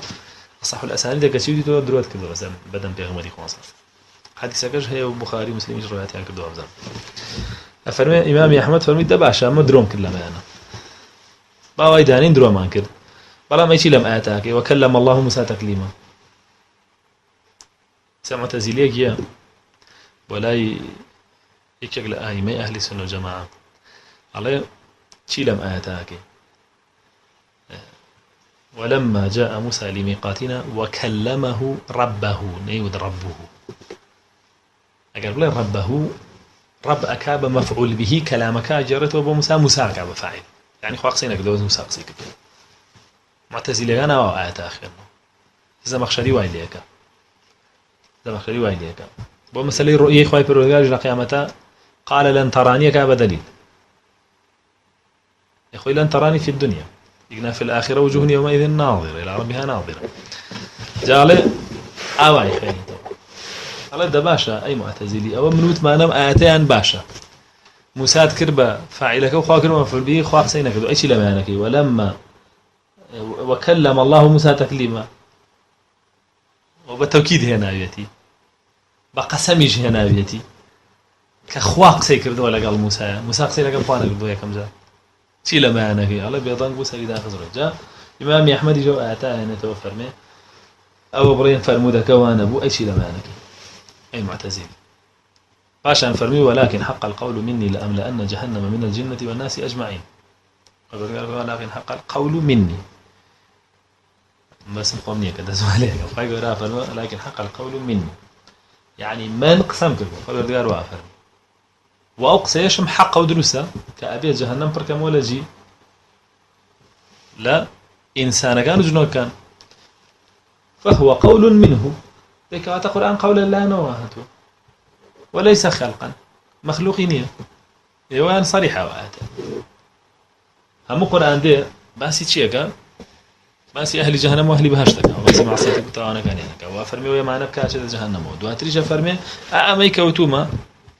أصح الأسانيد كسيودي تو دروت كذا مثلا بدن بيغمر خاص حديث كش هي البخاري ومسلم روايات يعني كذا أبزان أفرمي إمام أحمد فرمي دبعشة مدروم كل ما أنا باوي دانين درو ما كذا بلا ما يشي لم آتاك وكلم الله موسى تكليما سمع تزيليك يا ولا يكشغل أئمة أهل السنة والجماعة على شي لم آتاك ولما جاء موسى لميقاتنا وكلمه ربه نيود ربه أقول له ربه رب أكاب مفعول به كلامك جرت وبو موسى موسى أكاب فاعل يعني خو أقصينك دوز موسى أقصيك معتزلة أنا وآيات آخر زمخشري وإليك زمخشري وإليك بو مسألة الرؤية خواهي بالرؤية جل قيامتا قال لن تراني كاب دليل يا أخوي لن تراني في الدنيا يقنا في الآخرة وجوه يومئذ ناظرة إلى ربها ناظرة جالي أواي خيري قال ده باشا أي معتزلي أو منوت ما نم آتيان باشا موسى كربا فاعلك وخوا كربا مفعول به خوا حسينك أي شيء لمانك ولما وكلم الله موسى تكليما وبالتوكيد هنا آياتي بقسمش هنا آياتي كخواق سيكرد ولا قال موسى قسي لك فانا قردو يا كم جاء شيء لمانك الله بيضان موسى إذا خزر جاء إمام أحمد جو آتاه هنا توفر منه أو برين فرمودك وانا أبو أي شيء لمانك أي معتزلي باشا فرمي ولكن حق القول مني لأملأن جهنم من الجنة والناس أجمعين ولكن حق القول مني بس مقامني كده سؤالي لكن حق القول مني يعني من قسم كده قال رجال وافر وأقصى يشم حق ودرسة كأبي جهنم بركم ولا جي لا إنسان كان جنون كان فهو قول منه لك القرآن قولا لا نواهته وليس خلقا مخلوقين يوان صريحة وآتا هم قرآن دي باسي تشيكا باسي أهل جهنم وأهل بهشتك باسي معصيتك وتوانا كان ينك وفرمي ويا معنا بكاشة جهنم ودواتريجا فرمي أميك وتوما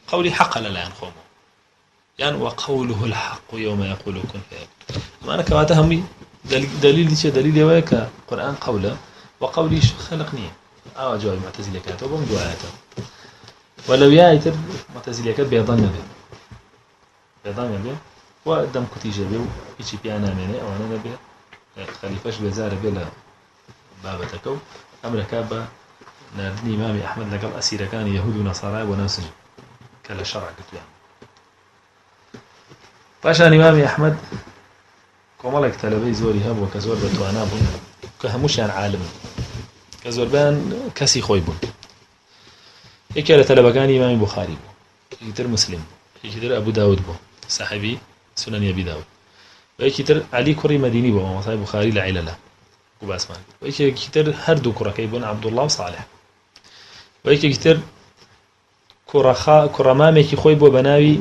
قولي حق لا ينخومه يعني وقوله الحق يوم يقول كن فيكون ما أنا كواتا همي دليل دي دليل يواك قرآن قوله وقولي خلقني جواب معتزلة كانت وبم دعاته ولو يايتر معتزلة كانت بيضان يبي ودم كتيجة بيو إيشي بيانا مني أو أنا نبي خليفاش بزار بلا بابتكو أمر كابا نادني إمامي أحمد لقل أسير كان يهود ونصارى ونسج كلا شرع قلت يعني فاشان إمامي أحمد كمالك تلبي زوري هب وكزور بتوانا بون كهموش يعني عالم كزور بان كسي خويبون يكلا تلبكاني إمام بخاري بو يكتر مسلم يكتر أبو داود بو صاحبي سنن أبي داود ويكتر علي كري مديني بو مصاحب بخاري لعلله وباس مالك ويكتر هردو كرة كيبون عبد الله وصالح ويكتر كرمامك خوي بو بناوي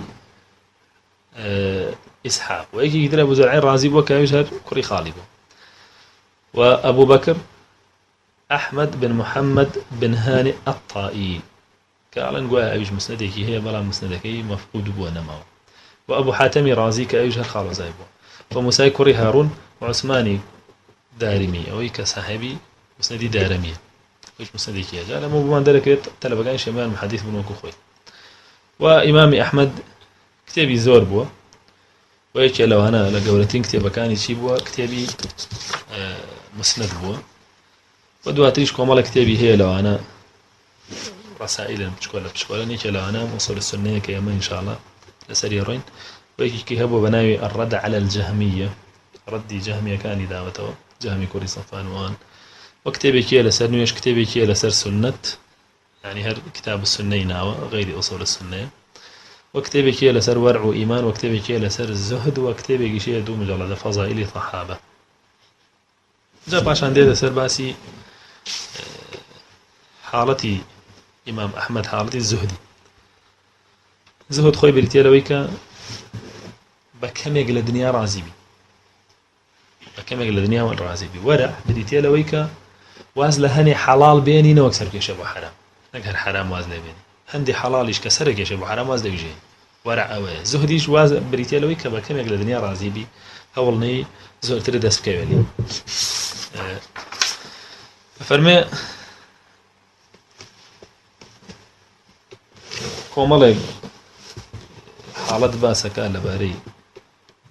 إسحاق ويكتر أبو زرعين رازي بو كايشهر كري خالي بو وأبو بكر أحمد بن محمد بن هانئ الطائي قال نقول أيش مسندك هي بلا مسندك مفقود بو نماو وأبو حاتم رازي كأيش خالو زايبو وموسى كري هارون وعثماني دارمي أو كصاحبي مسندي دارمي إيش مسندك يا جال مو بمان درك تلبقان شمال محدث بن وكو خوي وإمام أحمد كتابي زور بو ويك لو أنا لقولتين كتابة كان يشي بو كتابي مسند بو ودواتريش كمال كتابي هي لو أنا رسائل بشكولا نيك لو أنا وصول السنة كيما إن شاء الله لسريرين ويكي هبو بناوي الرد على الجهمية ردي جهمية كان دعوته جهمي كوري صفان وان وكتابي كي لسر نويش كتابي كي لسر سنة يعني هر كتاب السنة ناوى غير أصول السنة وكتابي كي لسر ورع إيمان وكتابي كي لسر الزهد وكتابي كي شيء دو مجلد فضائل صحابة جاب عشان دي لسر باسي حالتي إمام أحمد حالتي الزهدي زهد خوي بريتيا لويكا بكم يقل الدنيا رازبي بكم يقل الدنيا والرازبي ورع بريتيا لويكا واز لهني حلال بيني نوكسر كيش ابو حرام نقهر حرام واز لبيني هندي حلاليش كسر كيش ابو حرام واز لبيجي ورع اوي زهديش واز بريتيا لوي كبا كم يقل الدنيا رازي بي هولني زور تردس بكيولي فرمي كومالي حالة باسك لباري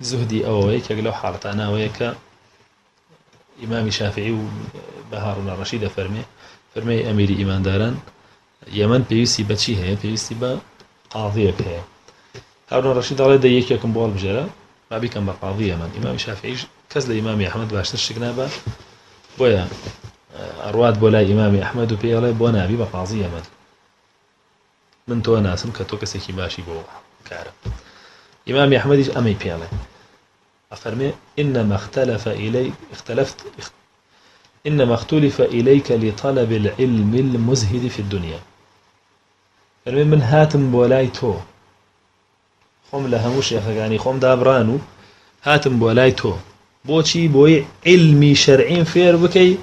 زهدي اوي كقلو حالة انا ويك إمام شافعي وبهارون الرشيد فرمي أميري إيمان داران يمن بيوسي بچي هي بيوسي با قاضية هي هارون الرشيد على ديك يكم بوال بجرا ما بيكم بقاضية من إمام شافعي كز لإمام أحمد باشتر شكنابا بويا أرواد بولا إمام أحمد وبيالي بونا بي بقاضية من تو ناسم كتو كسيكي باشي بو كعرب إمام أحمد أمي بيالي أفرمي إنما اختلف إليك لطلب العلم المزهد في الدنيا فرمي من هاتم بولاي تو خم لها مش يعني خم دابرانو هاتم بولاي تو بوشي بوي علمي شرعين فير بكي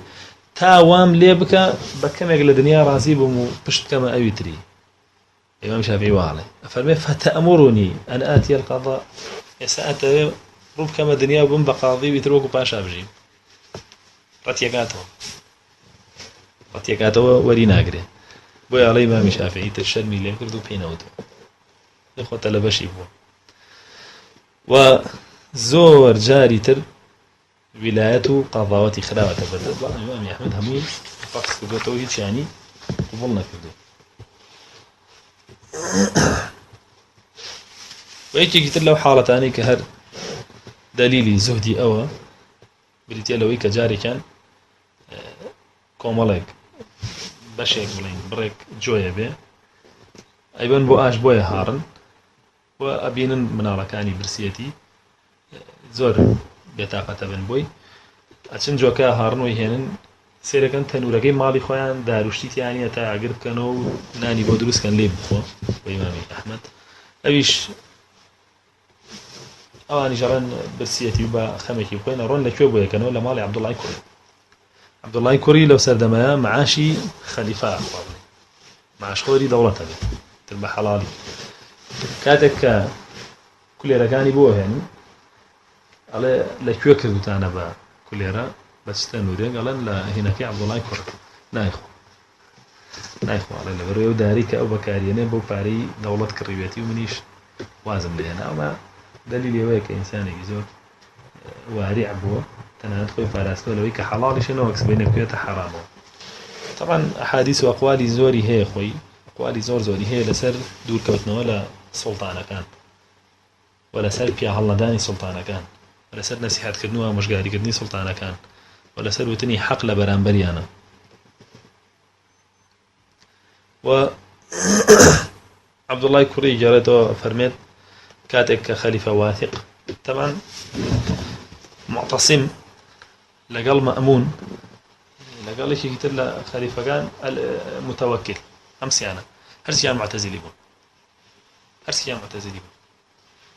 تاوام ليبك بكم يقل الدنيا راسي بمو بشت كما أيتري إمام شافعي وعلي أفرمي فتأمرني أن آتي القضاء سأتي روب كما دنيا بم بقاضي بيتروك باشا بجي رتيكاتو وري ناقري بوي علي إمام شافعي تشرمي لي كردو بينوتو إخوة لبشي بو وزور جاري تر ولايته قضاوتي خلاوة بدل الإمام أحمد همين فقط كدوتو هيك يعني قبلنا كدو ويكي قلت له حالة تاني كهر دليلي زهدي أوا بريتيا لوي كجاري كان كومالك بشيك بلين بريك جوية بي أيبان بو آش بويا هارن وأبينن مناركاني برسيتي زور بيتاقة بن بوي أتشن جوكا هارن ويهنن سيركن تنوركي مالي خوان داروشتي يعني تا عقرب كانوا ناني بودروس كان ليب خو وإمامي أحمد أبيش أواني جران برسيتي وبا خميكي وخوين رون لكيو بويا كانوا لمالي عبد الله كوري لو سردما معاشي خليفة معاش خوري دولته تربى حلالي كاتك كل ركاني بوه يعني على لكيو كذوتانا با كل را بس تنورين قالن لا هناك عبد الله كوري نايخو على البريو داريك أو بكارينه بو باري دولة كريبيتي ومنيش وازم لينا أما دليل يويك إنساني يزور وارع بو تنهد خوي فارستو لو يك حلال شنو وكس بين كويت حرامه طبعا أحاديث وأقوال زوري هي خوي أقوال زوري هي لسر دور كوتنا ولا سلطانة كان ولا سر بيا الله داني سلطانة كان ولا سر نصيحات كدنوها مش قاعد كدني سلطانة كان ولا سر وتني حق لبرانبري أنا و عبد الله كوري جرته فرميت كاتك خليفة واثق طبعا معتصم لقال مأمون لقال ليش قلت له خليفة كان المتوكل أمسي أنا هرسي أنا معتزلي بون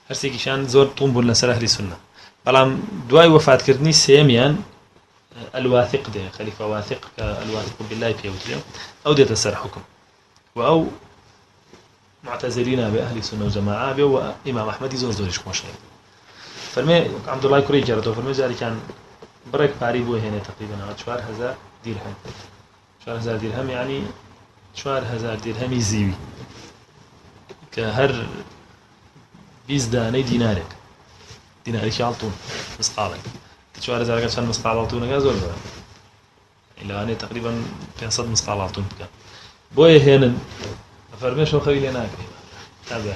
هرسي كيشان زور طوم بون لسر أهل السنة بلام دواي وفاة كردني سيميان الواثق ده خليفة واثق الواثق بالله بيوتلي أو ده تسر حكم وأو معتزلين بأهل السنة والجماعة بيو إمام أحمد زورش مشهور فرمي عبد الله كوري جرته فرمي جاري كان بريك باري بو هنا تقريبا 4000 درهم 4000 درهم يعني 4000 درهم زيوي كهر 20 دانه ديناري شالطون مسقالك 4000 كان مسقال الطون غازول الا اني تقريبا 500 مسقال الطون بك بوي هنا فرمي شو خوي لنا تابع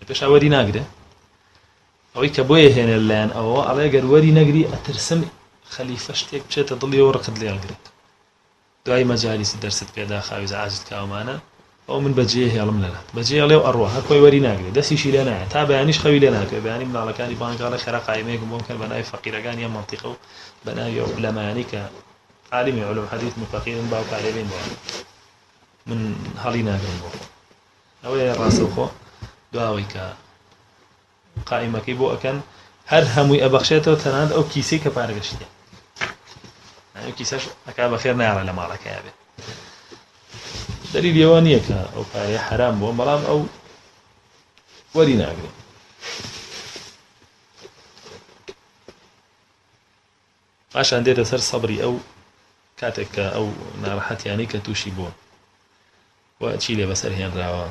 بيش اوري ناقده أو يكبويه هنا اللان أو على جروري نجري أترسم خليفة شتيك بشيء تضلي ورقد لي الجريت دعي مجالس درست كذا خاوز عاجز كأمانة أو من بجيه يعلم لنا بجيه عليه أروح هكوي وري نجري ده شيء لنا تابعنيش خوي لنا كبعني من على كاني بانك على خرق عيميكم ممكن بناء فقير كاني منطقة بناء علماء يعني كعالم علوم حديث مفقين باو كعلمين من هالينا جنبه أو يا راس الخو دعوي قائمة كيبو أكن هر هموي أبخشته تناد أو كيسي كبارقشتي يعني كيساش أكاب خير نار لما على كابه دليل يوانيك أو كاري حرام ومرام أو ولي ناقري عشان ديت سر صبري أو كاتك أو نارحت يعني كتوشي بو وأتشي لي بسر هين راوا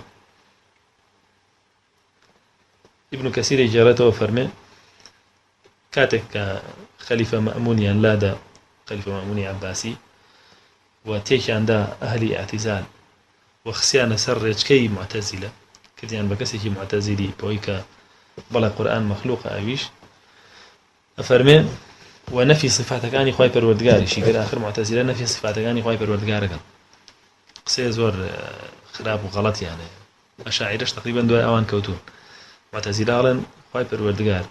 ابن كثير جارته وفرمي كاتك خليفة مأموني لادا خليفة مأموني عباسي وتيك عند أهل اعتزال وخسيان سر كي معتزلة كديان بكسي معتزلي بويك بلا قرآن مخلوق أبيش أفرمي ونفي صفاتك أني خواي پروردگاري شي كده آخر معتزلة نفي صفاتك أني خواي پروردگارك قصي زور خراب وغلط يعني أشاعرش تقريبا دو أوان كوتون معتزلة علن خواي پروردگار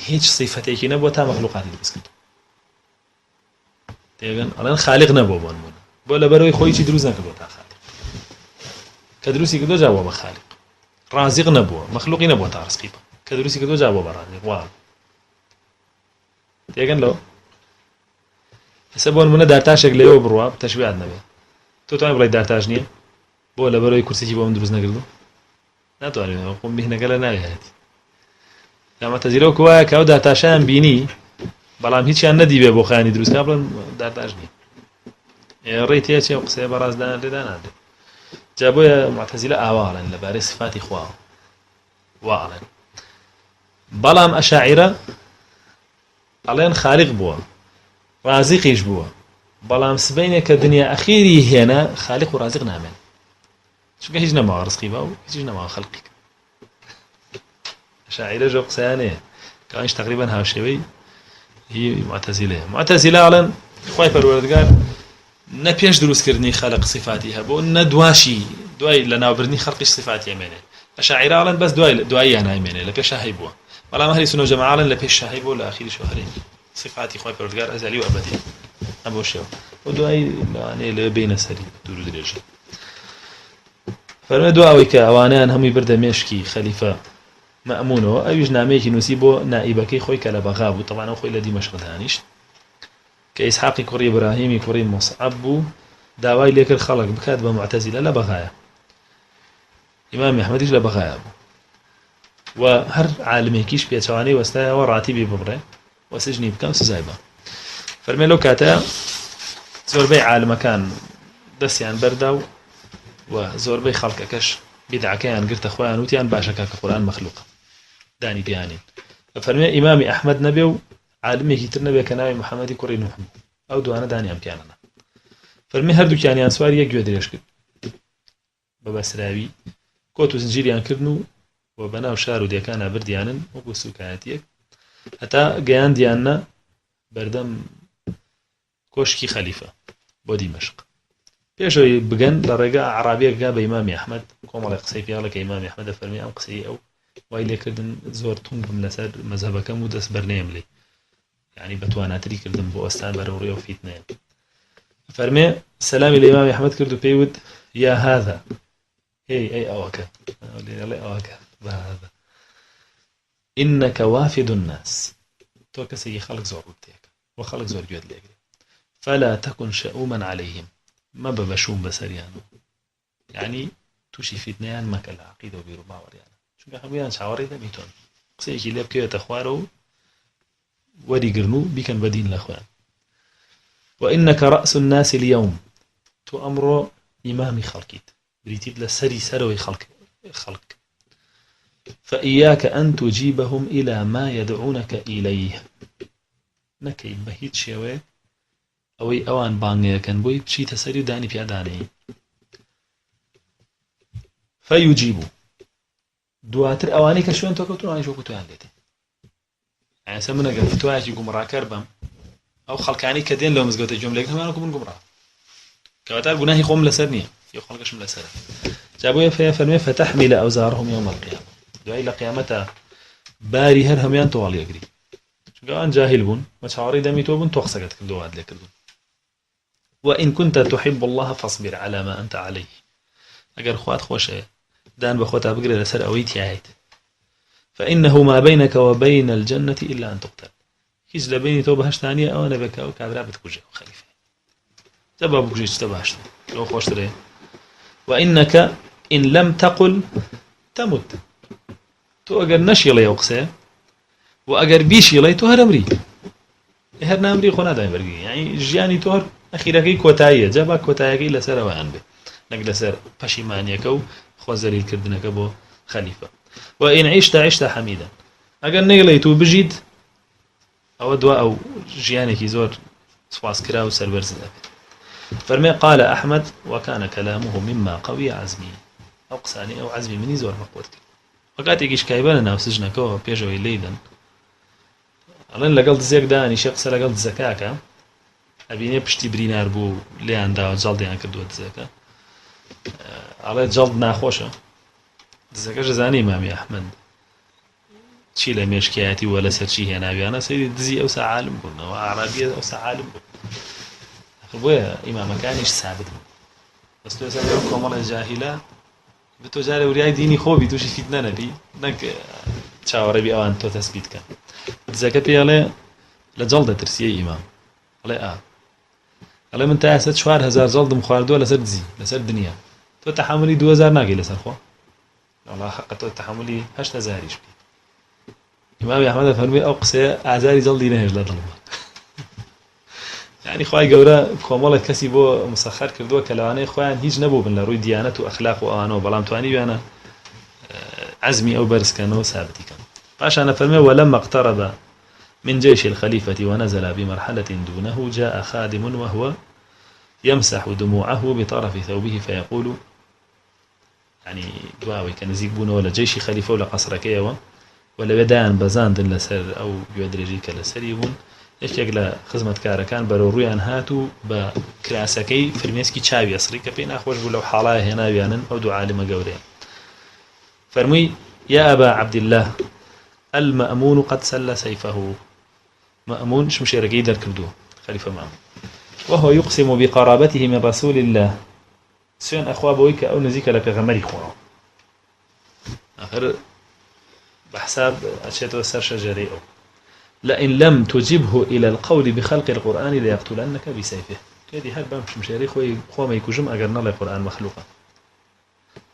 هيج صفتيكي نبوة تا مخلوقاتي بسكت تيغن علن خالق نبوة بانمون بولا بروي خوي چي دروز نكدو تا خالق كدروسي كدو جاوة بخالق رازق نبوة مخلوقي نبوة تا رزقيبا كدروسي كدو جاوة برازق واو تيغن لو حسابون من دارتاشك ليو بروا تشبيع النبي تو تعرف بلاي دارتاش نيه بولا بروي كرسي جي بوم دروز نكردو لا تعرف قوم به نقل ناوي هاتي لما تزيرو كوا كاو دارتاشان بيني بلام هیچیان ندی به بۆ خانی دروست کا بڵێن دارتاش نییە ڕێی تێچێ و قسەیە بەڕاستدان لێدا نادێت جا بۆیە معتەزیلە ئاواڵێن لەبارەی صفاتی خوا واڵێن بەڵام ئەشاعیرە ئەڵێن خالق بووە رازقیش بووە بەڵام سبەینێک کە دنیا ئەخیری هێنا خالق و رازق نامێن چونکە هیچ نەماوە ڕزقی بە و هیچ نەماوە خەڵقی ئەشاعیرە ژۆ قسەیانەیە کەوانیش تقریبا هاوشێوەی هي معتزلة علن خواي پروردگار نپیش دروست کردنی خلق صفاتی هبو ندواشی دوای لناوبرنی خلقش صفاتی امنه اشاعره علن بس دوای انا امنه لپیش هيبو ولا اهل سنه جماعه علن لپیش هيبو لاخر شهرين صفاتي خواي پروردگار ازلي وابدي ابو شو ودوای يعني لبين سري دور درجه فرما دعاوي كاوانان هم يبرد مشكي خليفه مأمونه أيش ناميك نسيبه نائبك خوي كلا بغاب طبعا خوي لدي مشغل هانيش كإسحاق كوري إبراهيم كوري مصعب داوي لك الخلق بكاد بمعتزلة لا بغايا إمام أحمد لا بغايا وهر عالمي كيش بيتواني وستا وراتبي ببره وسجني بكم سزايبه فرمي كاتا زور بي عالم كان دسيان برداو وزور بي خلق كش بدعة كان قلت أخوان وتيان باشا كاك قرآن مخلوق داني بيانين فرمي إمام أحمد نبي عالمي كتر نبي كناوي محمد كوري نوح أو دوانا داني أمكاننا فرمي هردو كان ينسوار يقجو دريش كد ببسراوي كوتو زنجيريان كرنو وبناو شارو دي كان برديانن وقوسو كانتيك حتى قيان دياننا بردم كوشكي خليفة بو دمشق بيشوي بجن لرجع عربية جاب إمام أحمد قام على قصي فيها لك إمام أحمد فرمي أم قصي أو وإلى كردن زورتهم بمناسر مذهب كم ودس برنامج لي يعني بتوانا تري كردن بوستان بروري وفي اثنين فرمي سلام الإمام أحمد كردو بيود يا هذا أي أوكا لا أوكا هذا إنك وافد الناس توك سي خلق زور بتيك وخلق زور جود ليك فلا تكن شؤوما عليهم ما ببشوم بسريانو يعني توشي فتنيان ما كلا عقيدة وبيرو باور يعني شو كحبيان شعوري ده بيتون قصيكي لب كي تخوارو ودي قرنو بيكن بدين الأخوان وإنك رأس الناس اليوم تؤمر إمام خلقيت بريتيد لسري سروي خلق فإياك أن تجيبهم إلى ما يدعونك إليه نكي بهيت شوي أوي أوان بانغي كان بوي بشي تسري داني في أداني فيجيبوا دواتر أواني كشوين توكتون أواني شوكتو عندتي يعني سمنا قال فتواعي يقوم راكر بم أو خلقاني كدين لو مزقوت الجملة كما أنا كمن قمرا كواتر بناهي قوم لسرني في خلقش من لسر جابوا فيا فرمي فتحمل أوزارهم يوم القيامة دعي لقيامته باري هرهم ينتوال يقري شو قال جاهل بون ما شعوري دمي توبون توخسقت كل دواد لكردون وإن كنت تحب الله فاصبر على ما أنت عليه أجر خوات خوشة دان بخوتها بقري لسر أويت يعيد فإنه ما بينك وبين الجنة إلا أن تقتل هیچ لە بینی تۆ بەهشتانیە ئەوە نەبێکەوە کابرا بتکوژێ و خەلیفە جەبا بکوژی چتە باشتر ئەو خۆشترێ وإنك إن لم تقل تمت تو أجر نشيلي أقصى وأجر بيشيلي تو هرمري هر نامري خنا دايم برجي يعني جياني توهر أخيرا كي كوتاية جابا كوتاية كي لسر وان به نقل سر بشيمانية كو خوزري الكردنك بو خليفة وإن عشت حميدا أجر نقلي تو بجيد أو دواء أو جياني كي زور سواس كرا وسربرز فرمي قال أحمد وكان كلامه مما قوي عزمي أو قساني أو عزمي مني زور مقبوتك وقات يجيش كايبانا وسجنكو بيجوي ليدا ألان لقلت زيك داني شخص لقلت زكاكا أبيني بشتي برينار بو ليان داو جلد يعني كردوت زكا على جلد ناخوشة زكا جزاني إمامي أحمد شي لمشكياتي ولا سرشي هنا بيانا سيدي دزي أوسع عالم بنا وعربية أوسع عالم بنا بويا إمام كانش ثابت بس تو سألوا كمال الجاهلة بتوجاري ورياي ديني خوبي توشي فتنة نبي نك تشاوري بي أوان تو تثبيت كان زكاة بيالي لجلدة ترسيه إمام علي علي من تأسد شوار هزار جلد مخاردو لسر دزي لسر دنيا تو تحملي 2000 ناقي لسر خوا والله حق تو تحملي 8000 بي إمام أحمد فرمي أو قصي أعزاري جلدي نهج لا طلبات يعني خواهي قورا كومالة كسي بو مسخر كردوه كلاواني خواهان هيج نبو بن لروي ديانة وأخلاق وآنه وبلام تواني بيانا عزمي أو برس كانوا ثابتي كان باش أنا فرمي ولما اقترب من جيش الخليفة ونزل بمرحلة دونه جاء خادم وهو يمسح دموعه بطرف ثوبه فيقول يعني دواوي كان يزيبونه ولا جيش خليفة ولا قصركيوة ولا بدان بزاند لسر أو يدرجيك لسريبون یەکێک لە خزمەتکارەکان بەرەو ڕوویان هات و بە کراسەکەی فرمێسکی چاوی ئەسڕی کە پێی ناخۆش بوو لەو حاڵایە هێناویانن ئەو دوو عالمە گەورەیە فەرمووی يا أبا عبد الله المأمون قد سل سيفه مأمون شمشێرەکەی دەرکردووە خەلیفە مأمون وهو يقسم بقرابته من رسول الله سوێن ئەخوا بەوەی کە ئەو نزیکە لە پێغەمبەری خۆڕەوە آخر بەحساب ئەچێتەوە سەر شەجەرەی ئەو لئن لم تجبه إلى القول بخلق القرآن ليقتلنك بسيفه هذه هل بامش مشاري خوما يكجم أجرنا للقرآن مخلوقا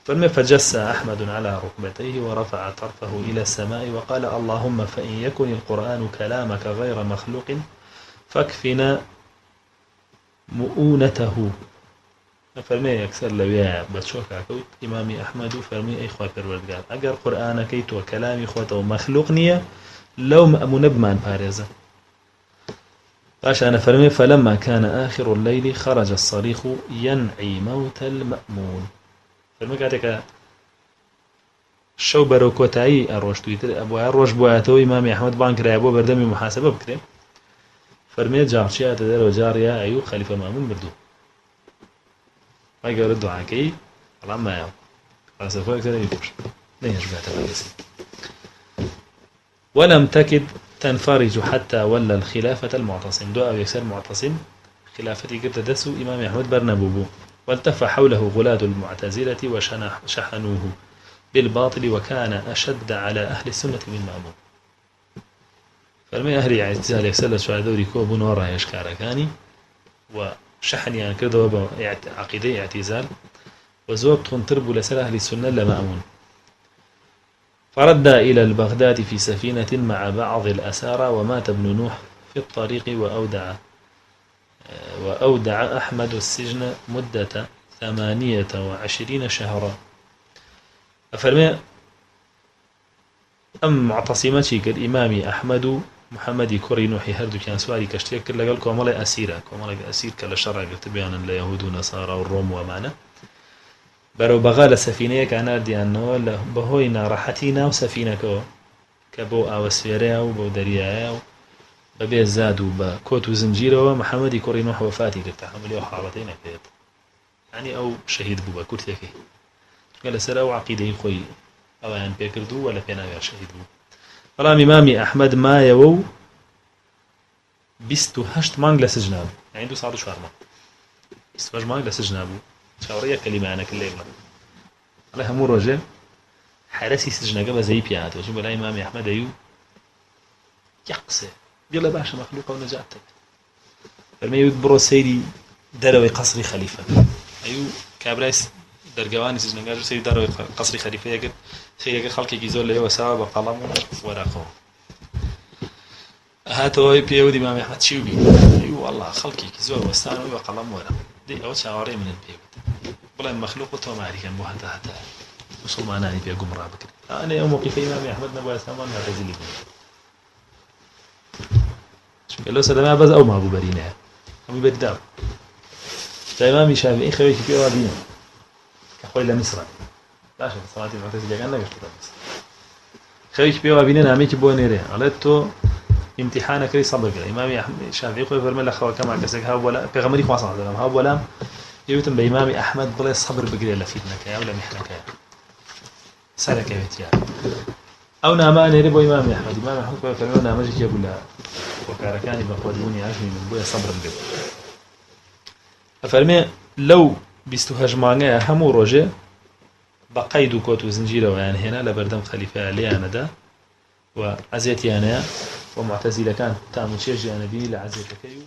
فلما فجس أحمد على ركبتيه ورفع طرفه إلى السماء وقال اللهم فإن يكن القرآن كلامك غير مخلوق فاكفنا مؤونته فرمي يكسر لويا بتشوكا كوت إمامي أحمد فرمي أي خواه پروردگار أجر قرآن كيت وكلامي خوته مخلوق نية لو مأمون بمان بارزة باش أنا فرمي فلما كان آخر الليل خرج الصريخ ينعي موت المأمون فرمي كاتك شو بروكوتاي الروش تويتر أبو الروش بواتو إمامي أحمد بانك رابو بردمي محاسبة بكريم فرمي جارشيا تدير وجاريا أيو خليفة مأمون بردو ما يقول الدعاء كي الله ما يعو خلاص أخوك تدير يفوش نيش بعتها بسي ولم تكد تنفرج حتى ولى الخلافة المعتصم دعاء يكسر معتصم خلافتي قد دسوا إمام أحمد برنبوبو والتف حوله غلاة المعتزلة وشحنوه بالباطل وكان أشد على أهل السنة من مأمون فلما أهل اعتزال يكسر شوى دوري كوبون ورا يشكاركاني وشحن يعني كده عقيدة اعتزال وزوب تنطرب لسر أهل السنة لمأمون فرد إلى البغداد في سفينة مع بعض الأسارى ومات ابن نوح في الطريق وأودع أحمد السجن مدة 28 شهرا أفرمي أم معتصمتي كالإمام أحمد محمد كوري نوحي هردو كان سواري كشتيك كلا قال كومالي أسيرة كومالي أسير كلا شرع قلت بيانا ليهود ونصارى والروم ومعنا برو بغال سفينة كان ديانو له بهوينا راحتينا وسفينة كبو أو سفيرة وبو درياء ببي زادو بكوت وزنجيره ومحمد كوري نوح وفاتي للتحمل وحالتين كيت يعني أو شهيد بو كرتك قال سر أو عقيدة خوي أو يعني بيكردو ولا بينا غير شهيد بو فلام إمامي أحمد ما يوو بيستو هشت مانغ لسجناب يعني عنده صعدو شهر ما بيستو هشت مانغ لسجنابو شاورية كلمة أنا كل ليلة الله هم رجال حرسي سجنة قبل زي بيعته شو بلا إمام أحمد أيو يقصي بيلا باشا مخلوقة ونجاتك فەرمێ بڕۆ سەیری دەرەوەی قەسری خەلیفە ئەیوو کابرای دەرگەوانی سزنەگار سەیری دەرەوەی قەسری خەلیفەیە کرد سەیرەکە خەڵکێکی زۆر لەوێ وەساوە بە قەڵەم و وەرەقەوە هاتەوەی پێوەدی مامی ئەحمەد چی بی ئەیوو وەڵڵا خەڵکێکی زۆر وەستانەوەی بە قەڵەم وەرەق دەی ئەوە چاوەڕێی منن پێوت بڵێن مەخلوق و تۆماریکەن بۆ هەتا مسلمانانی پێ گومڕا بکرێت ئەنێ ئەو موقیفەی مامی ئەحمەد نەبووە سامان ناڕێزیلی بوو چونکە لەو سەردەما بەس ئەو مابوو بەرینەیە هەمووی بەردام تا ئیمامی شافعی خەوێکی پێوە بینە کە خۆی لە میسرە باشە سەڵاتی معتەزیلەکان نەگەشتە میسر خەوێکی پێوە بینە نامێکی بۆ نێرێ ئەڵێت تۆ امتحانەکەی سەبر کرد ئیمامی شافعی خۆی فەرمێ لە خەوەکەما کەسێک هاو بۆ پێغەمبەری خوا صلی الله علیه و سلم هاو بۆلام یوتم بە ئیمامی ئەحمەد بڵێ سەبر بگرێ لە فیتنەکەیە و لە میحنەکەیە سەرەکەوێتیان ئەو نامە نێرێ بۆ ئیمامی ئەحمەد ئیمامی ئەحمەد خۆی فەرمێ نامەژێکی بوو لە وەکارەکانی بەخۆدبوونی عەژمی من بۆیە سەبرم کرد ئەفەرمێ لەو 28 مانگەیە هەموو ڕۆژێ بە قەید و کۆت و زنجیرەوەیان هێنا لە بەردەم خەلیفەیە لێیانەدا و عەزیەتیانەیە و معتەزیلەکان تام و چێژیانە بینی لە عەزیەتەکەی و